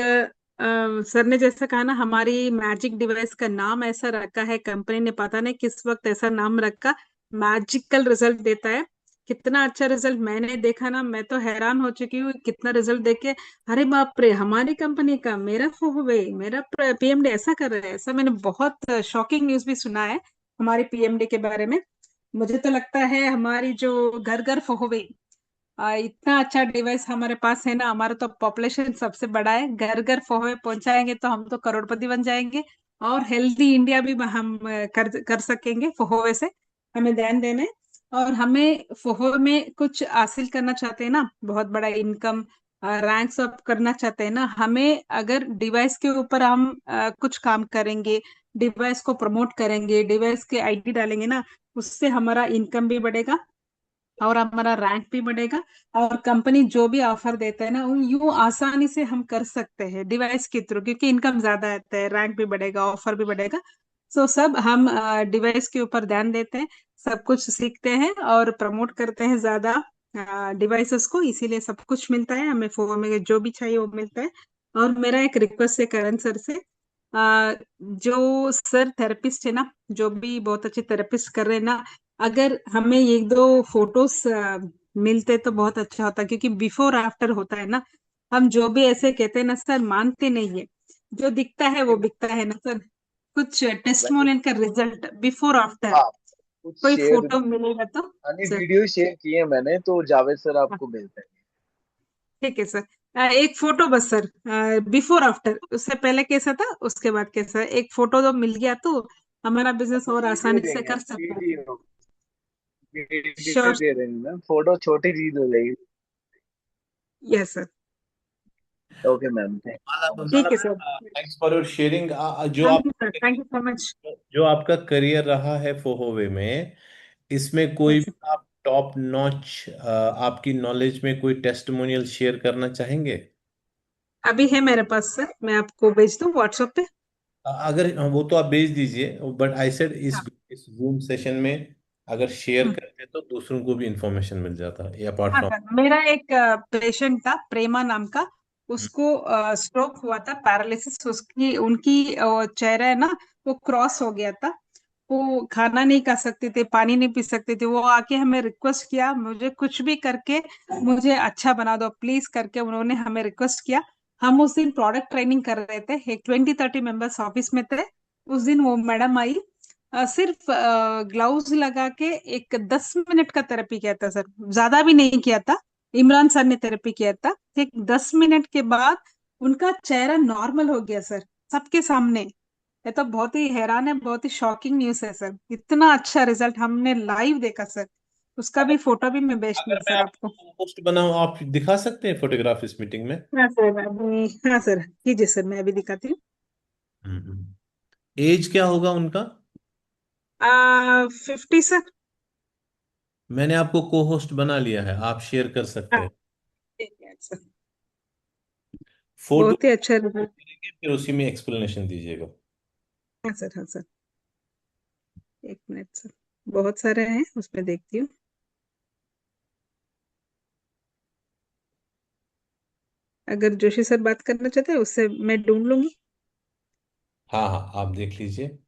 सर ने जैसा कहा ना, हमारी मैजिक डिवाइस का नाम ऐसा रखा है कंपनी ने, पता नहीं किस वक्त ऐसा नाम रखा। मैजिकल रिजल्ट देता है। कितना अच्छा रिजल्ट मैंने देखा ना, मैं तो हैरान हो चुकी हूँ कितना रिजल्ट देख के। अरे बाप रे, हमारी कंपनी का मेरा हुए मेरा पीएमडी ऐसा कर रहा है। ऐसा मैंने बहुत शॉकिंग न्यूज भी सुना है हमारे पीएमडी के बारे में। मुझे तो लगता है हमारी जो घर घर हुए, इतना अच्छा डिवाइस हमारे पास है ना। हमारा तो पॉपुलेशन सबसे बड़ा है, घर घर फोहे पहुंचाएंगे तो हम तो करोड़पति बन जाएंगे। और हेल्दी इंडिया भी हम कर सकेंगे फोहे से। हमें ध्यान देना है। और हमें फोहे में कुछ हासिल करना चाहते हैं ना, बहुत बड़ा इनकम रैंक्स अप करना चाहते हैं ना, हमें अगर डिवाइस के ऊपर हम कुछ काम करेंगे, डिवाइस को प्रमोट करेंगे, डिवाइस के आईडी डालेंगे ना, उससे हमारा इनकम भी बढ़ेगा और हमारा रैंक भी बढ़ेगा। और कंपनी जो भी ऑफर देता है ना, वो यूं आसानी से हम कर सकते हैं डिवाइस के थ्रू, क्योंकि इनकम ज्यादा आता है, रैंक भी बढ़ेगा, ऑफर भी बढ़ेगा। सो सब हम डिवाइस के ऊपर ध्यान देते हैं, सब कुछ सीखते हैं और प्रमोट करते हैं ज्यादा डिवाइसेस को, इसीलिए सब कुछ मिलता है हमें, फोन में जो भी चाहिए वो मिलता है। और मेरा एक रिक्वेस्ट है करण सर से, जो सर थेरेपिस्ट है ना, जो भी बहुत अच्छे थेरेपिस्ट कर रहे हैं ना, अगर हमें एक दो फोटोज मिलते तो बहुत अच्छा होता, क्योंकि बिफोर आफ्टर होता है ना। हम जो भी ऐसे कहते हैं ना सर, मानते नहीं है। जो दिखता है वो बिकता है ना सर। कुछ मैंने टेस्टिमोनियल का रिजल्ट बिफोर आफ्टर हाँ कुछ कोई शेयर, फोटो मिलेगा तो यानी सर। वीडियो शेयर किए मैंने, तो जावेद सर हाँ, आपको मिलते हैं। ठीक है सर। एक फोटो बस सर, बिफोर आफ्टर, उससे पहले कैसा था उसके बाद कैसा है, एक फोटो तो मिल गया तो हमारा बिजनेस और वीडियो आसानी से देंगे, कर सकते हैं। Video video sure. दे देंगे मैम, फोटो छोटी चीज हो जाएगी। Yes sir. ओके मैम, माला थैंक ठीक माला है sir. Thanks for your sharing. जो थैंक आप you sir, thank you so much. जो आपका करियर रहा है फोहोवे में, इसमें कोई यस। भी आप टॉप नॉच आपकी नॉलेज में कोई टेस्टिमोनियल शेयर करना चाहेंगे? अभी है मेरे पास सर, मैं आपको भेज दूँ व्हाट्सएप पे। अगर वो तो आप भेज दीजिए, बट आई सेड हाँ। इस जूम सेशन में अगर शेयर हम्म। करते तो दूसरों को भी इंफॉर्मेशन मिल जाता है अपार्ट हाँ फ्रॉम। सर, मेरा एक पेशेंट था प्रेमा नाम का, उसको स्ट्रोक हुआ था, पैरालिसिस, उसकी उनकी चेहरा है ना, वो क्रॉस हो गया था। वो खाना नहीं खा सकते थे, पानी नहीं पी सकते थे। वो आके हमें रिक्वेस्ट किया, मुझे कुछ भी करके मुझे अच्छा बना दो प्लीज करके, उन्होंने हमें रिक्वेस्ट किया। हम उस दिन प्रोडक्ट ट्रेनिंग कर रहे थे, एक 20-30 मेंबर्स ऑफिस में थे। उस दिन वो मैडम आई, सिर्फ ग्लव्स लगा के एक 10 मिनट का थेरेपी किया था सर, ज्यादा भी नहीं किया था। इमरान सर ने थेरेपी किया था। एक 10 मिनट के बाद उनका चेहरा नॉर्मल हो गया सर, सबके सामने। ये तो बहुत ही हैरान है, बहुत ही शॉकिंग न्यूज है सर, इतना अच्छा रिजल्ट हमने लाइव देखा सर। उसका भी फोटो भी मैं भेजती अगर हूँ मैं सर आपको। आपको पोस्ट बनाऊं, आप दिखा सकते हैं फोटोग्राफ इस मीटिंग में? हाँ सर, अभी हाँ सर, कीजिए सर, मैं अभी दिखाती हूँ। एज क्या होगा उनका? 50 सर। मैंने आपको को होस्ट बना लिया है, आप शेयर कर सकते हाँ, हैं। ठीक है सर। फोटो बहुत ही अच्छा रिजल्ट। फिर उसी में एक्सप्लेनेशन दीजिएगा। हाँ सर, हाँ सर। एक मिनट सर, बहुत सारे हैं उसमें देखती हूँ। अगर जोशी सर बात करना चाहते हैं उससे मैं ढूंढ लूंगी। हाँ हाँ, आप देख लीजिए।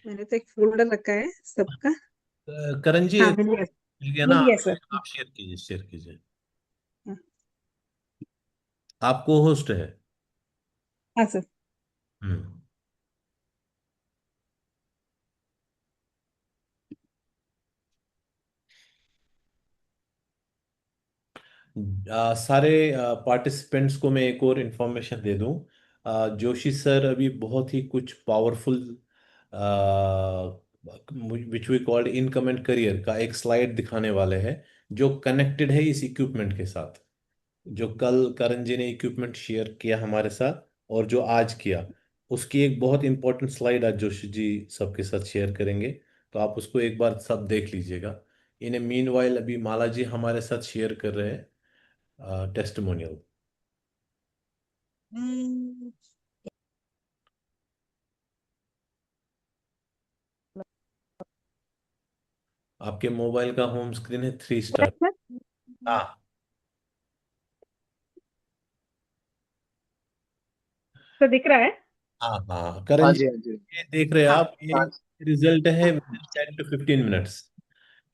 मैंने तो एक फोल्डर रखा है सबका। करण जी, हाँ, मिल गया। मिल गया ना? मिल गया सर। आप शेयर कीजिए, शेयर कीजिए। हाँ। आप को होस्ट है। हाँ सर। हम्म। सारे पार्टिसिपेंट्स को मैं एक और इन्फॉर्मेशन दे दूं। जोशी सर अभी बहुत ही कुछ powerful which we called income and career का एक स्लाइड दिखाने वाले हैं, जो कनेक्टेड है इस इक्विपमेंट के साथ। जो कल करण जी ने इक्विपमेंट शेयर किया हमारे साथ और जो आज किया, उसकी एक बहुत इंपॉर्टेंट स्लाइड आज जोशी जी सबके साथ शेयर करेंगे। तो आप उसको एक बार सब देख लीजिएगा। इन्हें मीनवाइल अभी माला जी हमारे साथ शेयर कर रहे हैं टेस्टिमोनियल। आपके मोबाइल का होम स्क्रीन है 3 स्टार। हाँ। तो दिख रहा है? हाँ हाँ हाँ करण जी, जी, हाँ जी। ये देख रहे हैं हाँ। आप, ये हाँ रिजल्ट है 10 to 15 मिनट्स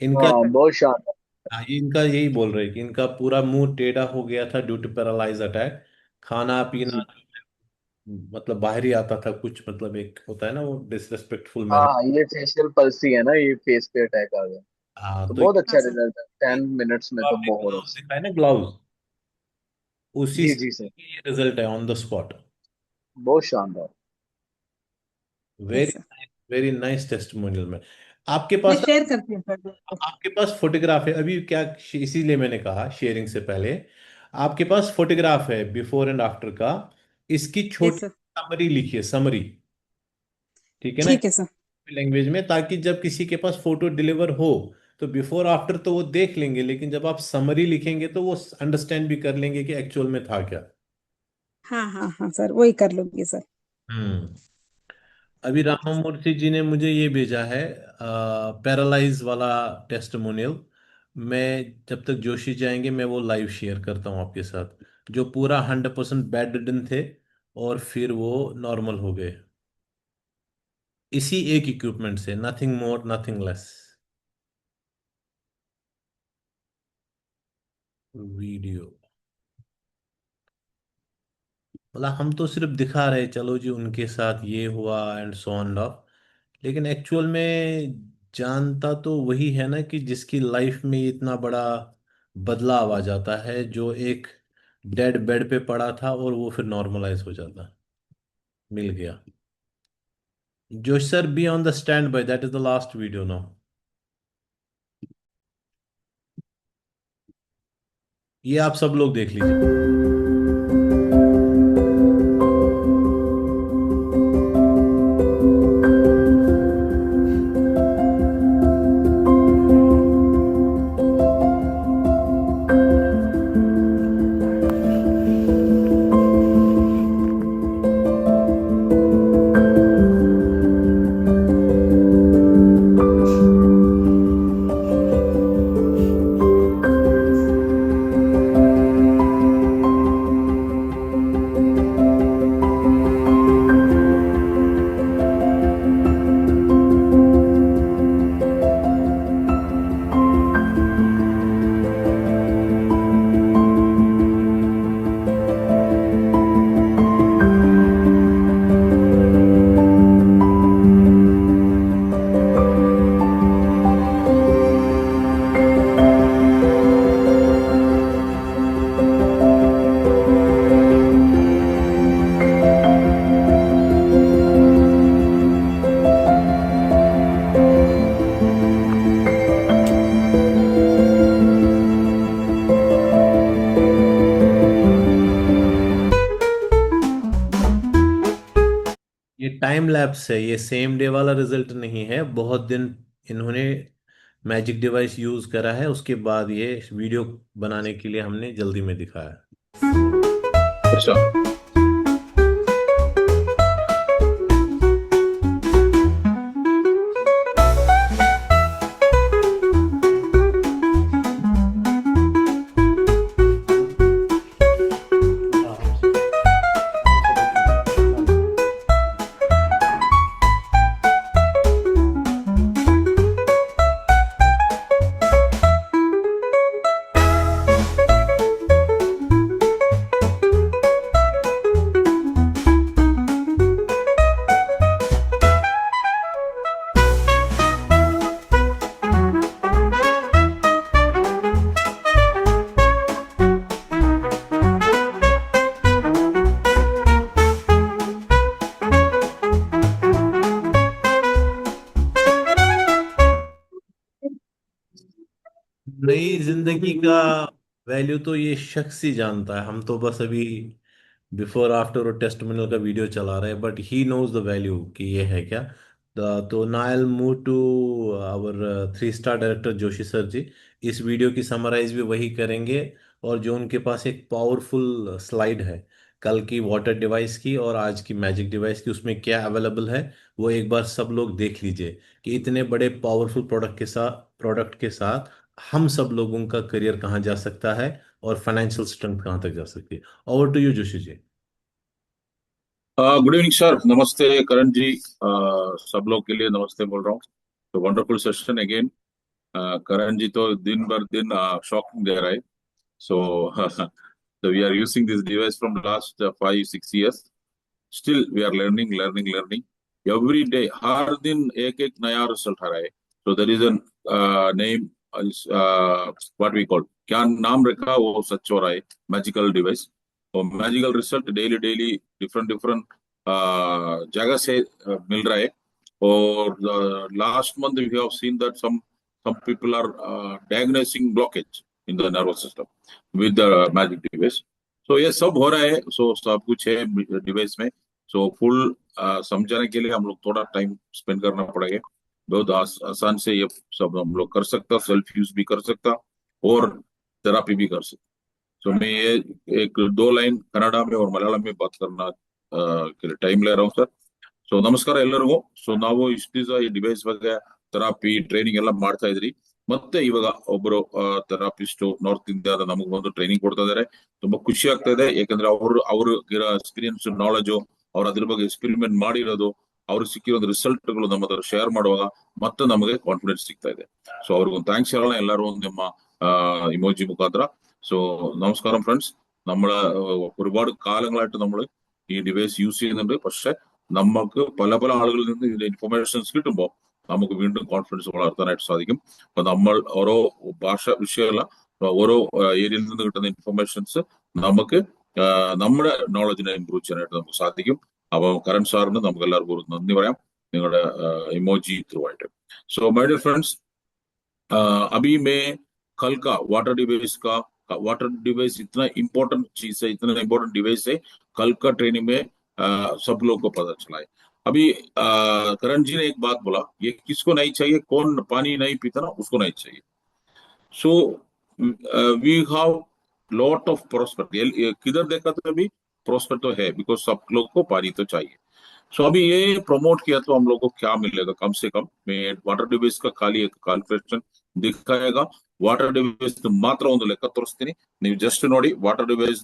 इनका। हाँ, बहुत शानदार। हाँ, ये इनका यही बोल रहे हैं कि इनका पूरा मुंह टेढ़ा हो गया था ड्यू टू पैरालाइज अटैक। खाना पीना जी। मतलब बाहर ही आता था कुछ, मतलब एक होता है ना वो डिसरेस्पेक्टफुल हाँ मैनर। हाँ, ये फेशियल पल्सी है ना, ये फेस पे अटैक आ गया। हाँ तो तो बहुत हाँ अच्छा सर। रिजल्ट है, 10 मिनट्स में तो आपने बहुत ग्लव्स अच्छा। दिखाए ना, ग्लव्स, उसी जी से जी सर। ये रिजल्ट है ऑन द स्पॉट। बहुत शानदार। Yes very sir. Very nice testimonial में। आपके मैं पास शेयर करती हूँ सर। आपके पास फोटोग्राफ है अभी क्या, इसीलिए मैंने कहा शेयरिंग से पहले, आपके पास फोटोग्राफ है बिफोर एंड आफ्टर का, इसकी यस छोटी सर। समरी लिखिए, समरी, ठीक है ना, ठीक है सर। लैंग्वेज में, ताकि जब किसी के पास फोटो डिलीवर हो तो बिफोर आफ्टर तो वो देख लेंगे, लेकिन जब आप समरी लिखेंगे तो वो अंडरस्टैंड भी कर लेंगे कि एक्चुअल में था क्या। हाँ हाँ हाँ सर, वही कर लूंगी सर। हम्म। अभी ठीक है सर। रामामूर्ति जी ने मुझे ये भेजा है पैरालाइज वाला टेस्टिमोनियल। मैं जब तक जोशी जाएंगे मैं वो लाइव शेयर करता हूँ आपके साथ, जो पूरा 100% बेड रिडन थे और फिर वो नॉर्मल हो गए, इसी एक इक्विपमेंट से, nothing more nothing less. Video, मतलब हम तो सिर्फ दिखा रहे चलो जी उनके साथ ये हुआ एंड सो ऑन ऑफ, लेकिन एक्चुअल में जानता तो वही है ना कि जिसकी लाइफ में इतना बड़ा बदलाव आ जाता है, जो एक डेड बेड पे पड़ा था और वो फिर नॉर्मलाइज हो जाता, मिल गया। जो sir be on the stand by, that is the last video now, ये आप सब लोग देख लीजिए। ये टाइम लैप्स है, ये सेम डे वाला रिजल्ट नहीं है, बहुत दिन इन्होंने मैजिक डिवाइस यूज करा है, उसके बाद ये वीडियो बनाने के लिए हमने जल्दी में दिखाया। अच्छा। नई जिंदगी का वैल्यू तो ये शख्स ही जानता है, हम तो बस अभी बिफोर आफ्टर और टेस्टिमोनियल का वीडियो चला रहे हैं, but he knows the value कि ये है क्या। तो now I will move to our 3 star director Joshi sir ji. इस वीडियो की समराइज भी वही करेंगे, और जो उनके पास एक पावरफुल स्लाइड है कल की वाटर डिवाइस की और आज की मैजिक डिवाइस की, उसमें क्या अवेलेबल है वो एक बार सब लोग देख लीजिए, कि इतने बड़े पावरफुल प्रोडक्ट के साथ हम सब लोगों का करियर कहाँ जा सकता है और फाइनेंशियल स्ट्रेंथ कहाँ तक जा सकती है। Over to you Joshi ji. Good evening sir, नमस्ते करण जी, सब लोग के लिए नमस्ते बोल रहा हूँ। तो वंडरफुल सेशन अगेन। करण जी तो दिन भर दिन शॉकिंग दे रहा है। सो so we are using this device from last 5-6 years. Still we are learning every day. हर दिन एक एक नया रिजल्ट आ रहा है। So there is a name is what we call, क्या नाम रखा वो सच हो रहा है, मैजिकल डिवाइस। और मैजिकल रिजल्ट डेली डिफरेंट जगह से मिल रहा है। और last month we have seen that some people are diagnosing blockage in the nervous system with the magic device. So ये सब हो रहा है। सो सब कुछ है डिवाइस में। सो फुल समझाने के लिए हम लोग थोड़ा टाइम स्पेंड करना पड़ेगा। बहुत आसान से ये सब हम लोग कर सकता, सेल्फ यूज भी कर सकता और थेरापी भी कर सकता। सो मैं ये एक 2 लाइन कन्नड़ा में और मलयालम में बात करना के लिए टाइम ले रहा हूँ सर। ಸೊ ನಮಸ್ಕಾರ ಎಲ್ಲರಿಗೂ. ಸೊ ನಾವು ಇಷ್ಟು ದಿವಸ ಈ ಡಿವೈಸ್ ಬಗ್ಗೆ ಥೆರಪಿ ಟ್ರೈನಿಂಗ್ ಎಲ್ಲ ಮಾಡ್ತಾ ಇದ್ರಿ. ಮತ್ತೆ ಇವಾಗ ಒಬ್ಬರು ಥೆರಪಿಸ್ಟ್ ನಾರ್ತ್ ಇಂಡಿಯಾದ ನಮಗೆ ಬಂದು ಟ್ರೈನಿಂಗ್ ಕೊಡ್ತಾ ಇದಾರೆ. ತುಂಬಾ ಖುಷಿ ಆಗ್ತಾ ಇದೆ, ಯಾಕಂದ್ರೆ ಅವರು ಎಕ್ಸ್ಪೀರಿಯನ್ಸ್ ನಾಲೆಜ್, ಅವ್ರು ಅದ್ರ ಬಗ್ಗೆ ಎಕ್ಸ್ಪೆರಿಮೆಂಟ್ ಮಾಡಿರೋದು, ಅವ್ರಿಗೆ ಸಿಕ್ಕಿರೋ ರಿಸಲ್ಟ್ಗಳು ನಮ್ಮ ಹತ್ರ ಶೇರ್ ಮಾಡುವಾಗ ಮತ್ತೆ ನಮಗೆ ಕಾನ್ಫಿಡೆನ್ಸ್ ಸಿಗ್ತಾ ಇದೆ. ಸೊ ಅವ್ರಿಗೊಂದು ಥ್ಯಾಂಕ್ಸ್ ಹೇಳೋಣ ಎಲ್ಲರೂ ನಿಮ್ಮ ഇമോജി മുഖാന്തര. സോ നമസ്കാരം ഫ്രണ്ട്സ്. നമ്മള് ഒരുപാട് കാലങ്ങളായിട്ട് നമ്മൾ ഈ ഡിവൈസ് യൂസ് ചെയ്യുന്നുണ്ട്. പക്ഷെ നമുക്ക് പല ആളുകളിൽ നിന്ന് ഇതിന്റെ ഇൻഫർമേഷൻസ് കിട്ടുമ്പോൾ നമുക്ക് വീണ്ടും കോൺഫിഡൻസ് വളർത്താനായിട്ട് സാധിക്കും. അപ്പൊ നമ്മൾ ഓരോ ഭാഷ വിഷയമല്ല, ഓരോ ഏരിയയിൽ നിന്ന് കിട്ടുന്ന ഇൻഫർമേഷൻസ് നമുക്ക് നമ്മുടെ നോളജിനെ ഇംപ്രൂവ് ചെയ്യാനായിട്ട് നമുക്ക് സാധിക്കും. അപ്പൊ കരൺ സാറിന് നമുക്ക് എല്ലാവർക്കും നന്ദി പറയാം, നിങ്ങളുടെ ഇമോജി ത്രൂ ആയിട്ട്. സോ മൈ ഡിയർ ഫ്രണ്ട്സ്, अभी मैं कल का वाटर डिवाइस इतना इम्पोर्टेंट चीज है, इतना इम्पोर्टेंट डिवाइस है, कल का ट्रेनिंग में सब लोग को पता चला है। अभी करण जी ने एक बात बोला, ये किसको नहीं चाहिए, कौन पानी नहीं पीता ना उसको नहीं चाहिए। So we have lot of prospect, किधर देखा तो अभी प्रोस्पेक्ट तो है, बिकॉज सब लोग को पानी तो चाहिए। सो अभी ये प्रमोट किया तो हम लोग को क्या मिलेगा, कम से कम मैं वाटर डिवाइस का खाली एक ಕ್ಯಾಲ್ಕುಲೇಷನ್ दिखाएगा. ವಾಟರ್ ಡಿವೈಸ್ ಮಾತ್ರ ಒಂದು ಲೆಕ್ಕ ತೋರಿಸ್ತೀನಿ, ನೀವು ಜಸ್ಟ್ ನೋಡಿ. ವಾಟರ್ ಡಿವೈಸ್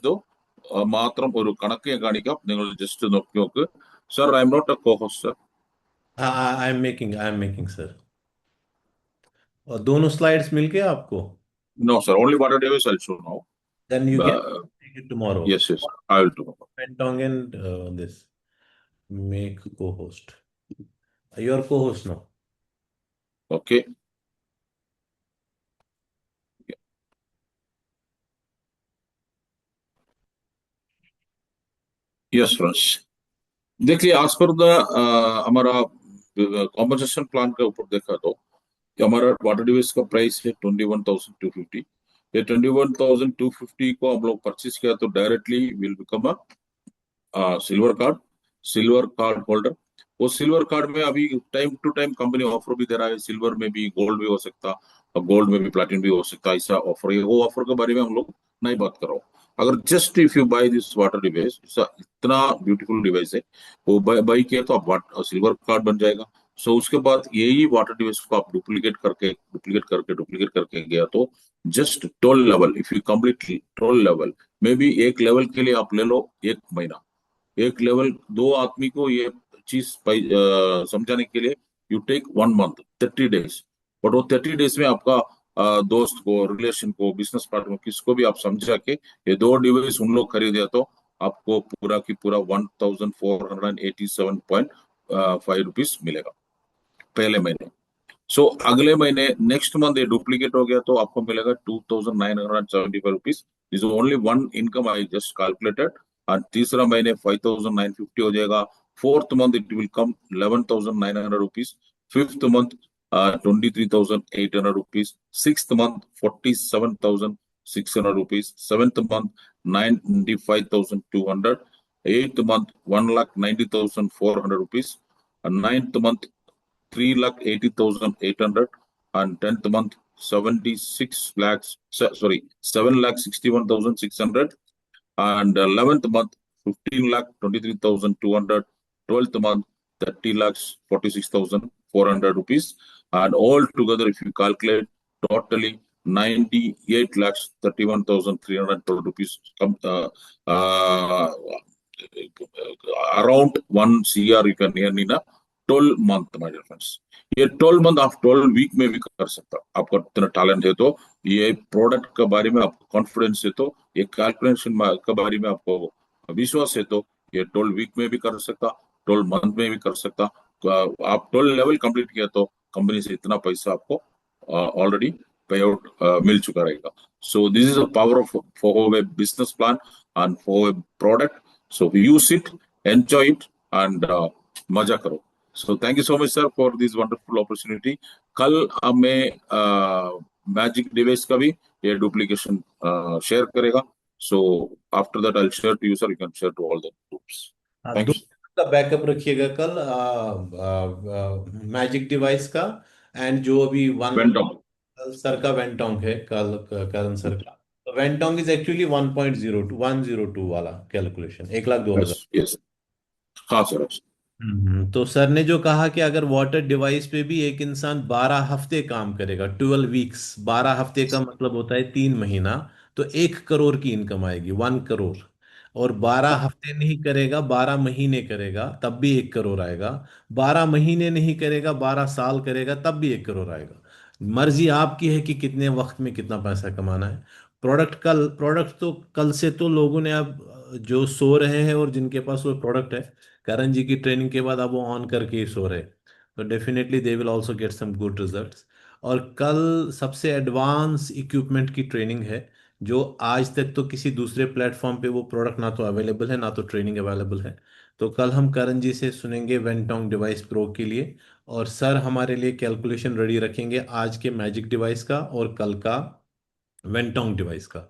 ಮಾತ್ರ ഒരു കണക്ക് ഞാൻ കാണിക്കാം, നിങ്ങൾ ജസ്റ്റ് നോക്കി നോക്ക്. Sir, I am not a co-host sir. I am making sir. और दोनों स्लाइड्स मिल गए आपको? No sir, only water device I'll show now. Then you can take it tomorrow. Yes, I will tomorrow. Pentong and this make co-host. Your co-host now. Okay. Yes friends, देखिए आज पर हमारा compensation plan के ऊपर देखा तो हमारा water device का प्राइस है 21,250। ये 21,250 को हम लोग परचेज किया तो directly will become a silver card holder. वो सिल्वर कार्ड में अभी time to time company offer भी दे रहा है, सिल्वर में भी गोल्ड भी हो सकता, और गोल्ड में भी प्लैटिनम भी हो सकता, ऐसा ऑफर है। वो ऑफर के बारे में हम लोग नहीं बात कर रहा हूँ। अगर just if you buy this water device, इतना ब्यूटीफुल डिवाइस है, वो बाई किया तो आप सिल्वर कार्ड बन जाएगा। सो उसके बाद यही वाटर डिवाइस को आप डुप्लीकेट करके गया तो just 12 level, if you completely 12 level, may be एक लेवल के लिए आप ले लो 1 महीना, एक लेवल 2 आदमी को ये चीज समझाने के लिए you take 1 month, 30 days. But वो 30 डेज में आपका दोस्त को, रिलेशन को, बिजनेस पार्टनर को, किसको भी आप समझा के ये 2 डिवाइस उन लोग खरीदे तो आपको पूरा की पूरा 1,487.5 रुपीज मिलेगा पहले महीने। सो अगले महीने नेक्स्ट मंथ ये डुप्लीकेट हो गया तो आपको मिलेगा 2,975 rupees. This is only one income I just calculated. और तीसरा महीने 5,950 हो जाएगा। 4th month it will come 11,900 rupees. 5th month 23,800 rupees. 6th month 47,600 rupees. 7th month 95,200. 8th month 1,90,400 rupees. 9th month 3,80,800. And 10th month 7,61,600. And 11th month 15,23,200. 12th month 30,46,400 rupees. And all together if you calculate totally 98,31,312 rupees around 1 CR you can earn in a 12 month, my dear friends. ये 12 month आप 12 week में भी कर सकता हो। आपका इतना talent है तो, ये प्रोडक्ट के बारे में आपको कॉन्फिडेंस है तो, ये कैलकुलेशन के बारे में आपको विश्वास है तो, ये 12 वीक में भी कर सकता, 12 मंथ में भी कर सकता। आप 12 लेवल कंप्लीट किया तो कंपनी से इतना पैसा आपको ऑलरेडी पे आउट मिल चुका रहेगा। So this is a power of for a business plan and for a product. So use it, enjoy it and मजा करो। So thank you so much sir for this wonderful opportunity. कल हमें magic device का भी ये duplication share करेगा। So after that I'll share to you sir, you can share to all the groups. Thank you. का backup रखिएगा कल magic device का, एंड जो अभी वेंटोंग सर का वेंटोंग है कल, करण सर का वेंटोंग इज एक्चुअली 1.02 वाला कैलकुलेशन 1,02,000। yes हाँ सर। तो सर ने जो कहा कि अगर वाटर डिवाइस पे भी एक इंसान 12 हफ्ते काम करेगा, 12 वीक्स, 12 हफ्ते का मतलब होता है 3 महीना, तो 1 करोड़ की इनकम आएगी, 1 करोड़। और 12 हफ्ते नहीं करेगा, 12 महीने करेगा तब भी 1 करोड़ आएगा। 12 महीने नहीं करेगा, 12 साल करेगा तब भी 1 करोड़ आएगा। मर्जी आपकी है कि कितने वक्त में कितना पैसा कमाना है। प्रोडक्ट तो कल से तो लोगों ने अब जो सो रहे हैं और जिनके पास वो प्रोडक्ट है, करण जी की ट्रेनिंग के बाद अब वो ऑन करके ही सो रहे, तो definitely they will also get some good results. और कल सबसे एडवांस इक्विपमेंट की ट्रेनिंग है, जो आज तक तो किसी दूसरे प्लेटफॉर्म पे वो प्रोडक्ट ना तो अवेलेबल है ना तो ट्रेनिंग अवेलेबल है। तो कल हम करण जी से सुनेंगे वेंटोंग डिवाइस प्रो के लिए, और सर हमारे लिए कैलकुलेशन रेडी रखेंगे आज के मैजिक डिवाइस का और कल का वेंटोंग डिवाइस का।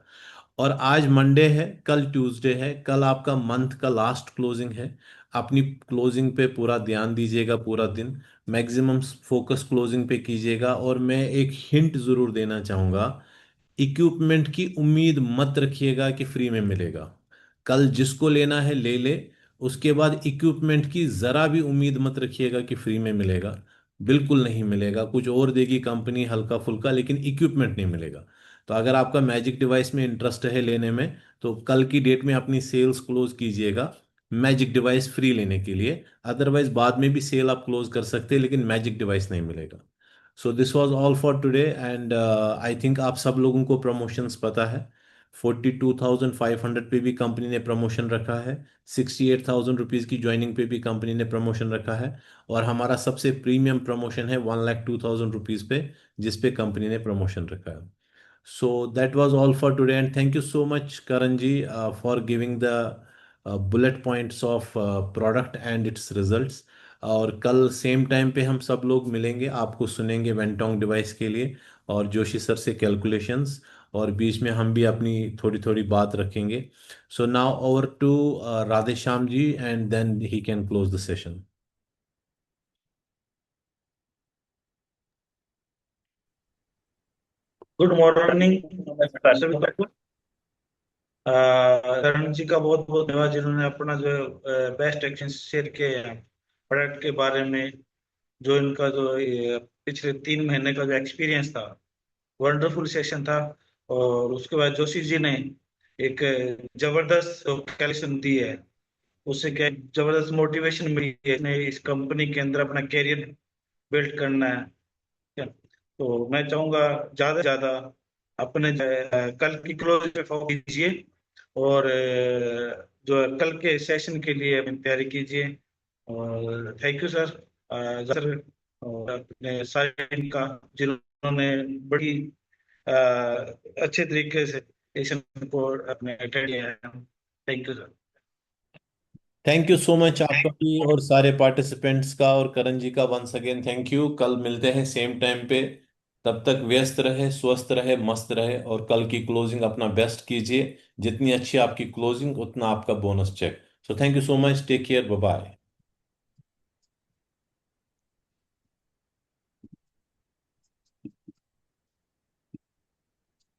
और आज मंडे है, कल ट्यूसडे है, कल आपका मंथ का लास्ट क्लोजिंग है। अपनी क्लोजिंग पे पूरा ध्यान दीजिएगा, पूरा दिन मैक्सिमम फोकस क्लोजिंग पे कीजिएगा। और मैं एक हिंट ज़रूर देना चाहूँगा, इक्विपमेंट की उम्मीद मत रखिएगा कि फ्री में मिलेगा। कल जिसको लेना है ले ले, उसके बाद इक्विपमेंट की ज़रा भी उम्मीद मत रखिएगा कि फ्री में मिलेगा। बिल्कुल नहीं मिलेगा, कुछ और देगी कंपनी हल्का फुल्का, लेकिन इक्विपमेंट नहीं मिलेगा। तो अगर आपका मैजिक डिवाइस में इंटरेस्ट है लेने में, तो कल की डेट में अपनी सेल्स क्लोज कीजिएगा मैजिक डिवाइस फ्री लेने के लिए। अदरवाइज बाद में भी सेल आप क्लोज कर सकते हैं, लेकिन मैजिक डिवाइस नहीं मिलेगा। So this was all for today, and I think आप सब लोगों को प्रमोशंस पता है। 42,500 पे भी कंपनी ने प्रमोशन रखा है, 68,000 रुपीज़ की ज्वाइनिंग पे भी कंपनी ने प्रमोशन रखा है, और हमारा सबसे प्रीमियम प्रमोशन है 1,02,000 रुपीज़ पे, जिस पे कंपनी ने प्रमोशन रखा है। So that was all for today, and thank you so much, Karanji, for giving the bullet points of product and its results. और कल सेम टाइम पे हम सब लोग मिलेंगे, आपको सुनेंगे वेंटोंग डिवाइस के लिए और जोशी सर से कैलकुलेशंस, और बीच में हम भी अपनी थोड़ी थोड़ी बात रखेंगे। So now over to Radheshyam ji, and then he can close the session. Good morning सभी को। करण जी का बहुत बहुत धन्यवाद, जिन्होंने अपना जो बेस्ट एक्शन शेयर किए हैं प्रोडक्ट के बारे में। जो इनका जो पिछले 3 महीने का जो एक्सपीरियंस था, वंडरफुल सेशन था। और उसके बाद जोशी जी ने एक जबरदस्त कैलकुलेशन दी है, उससे क्या जबरदस्त मोटिवेशन मिली है इस कंपनी के अंदर अपना कैरियर बिल्ड करना है। तो मैं चाहूंगा ज्यादा से ज्यादा अपने कल की क्लोज पे फोकस कीजिए, और जो कल के सेशन के लिए तैयारी कीजिए। और थैंक यू सर, सर और अपने सारे का, जिन्होंने बड़ी अच्छे तरीके से सेशन को अपने अटेंड किया है। Thank you sir. Thank you so much आपका भी और सारे पार्टिसिपेंट्स का, और करण जी का वंस अगेन थैंक यू। कल मिलते हैं सेम टाइम पे, तब तक व्यस्त रहे, स्वस्थ रहे, मस्त रहे, और कल की क्लोजिंग अपना बेस्ट कीजिए। जितनी अच्छी आपकी क्लोजिंग उतना आपका bonus cheque. So thank you so much, take care, bye bye.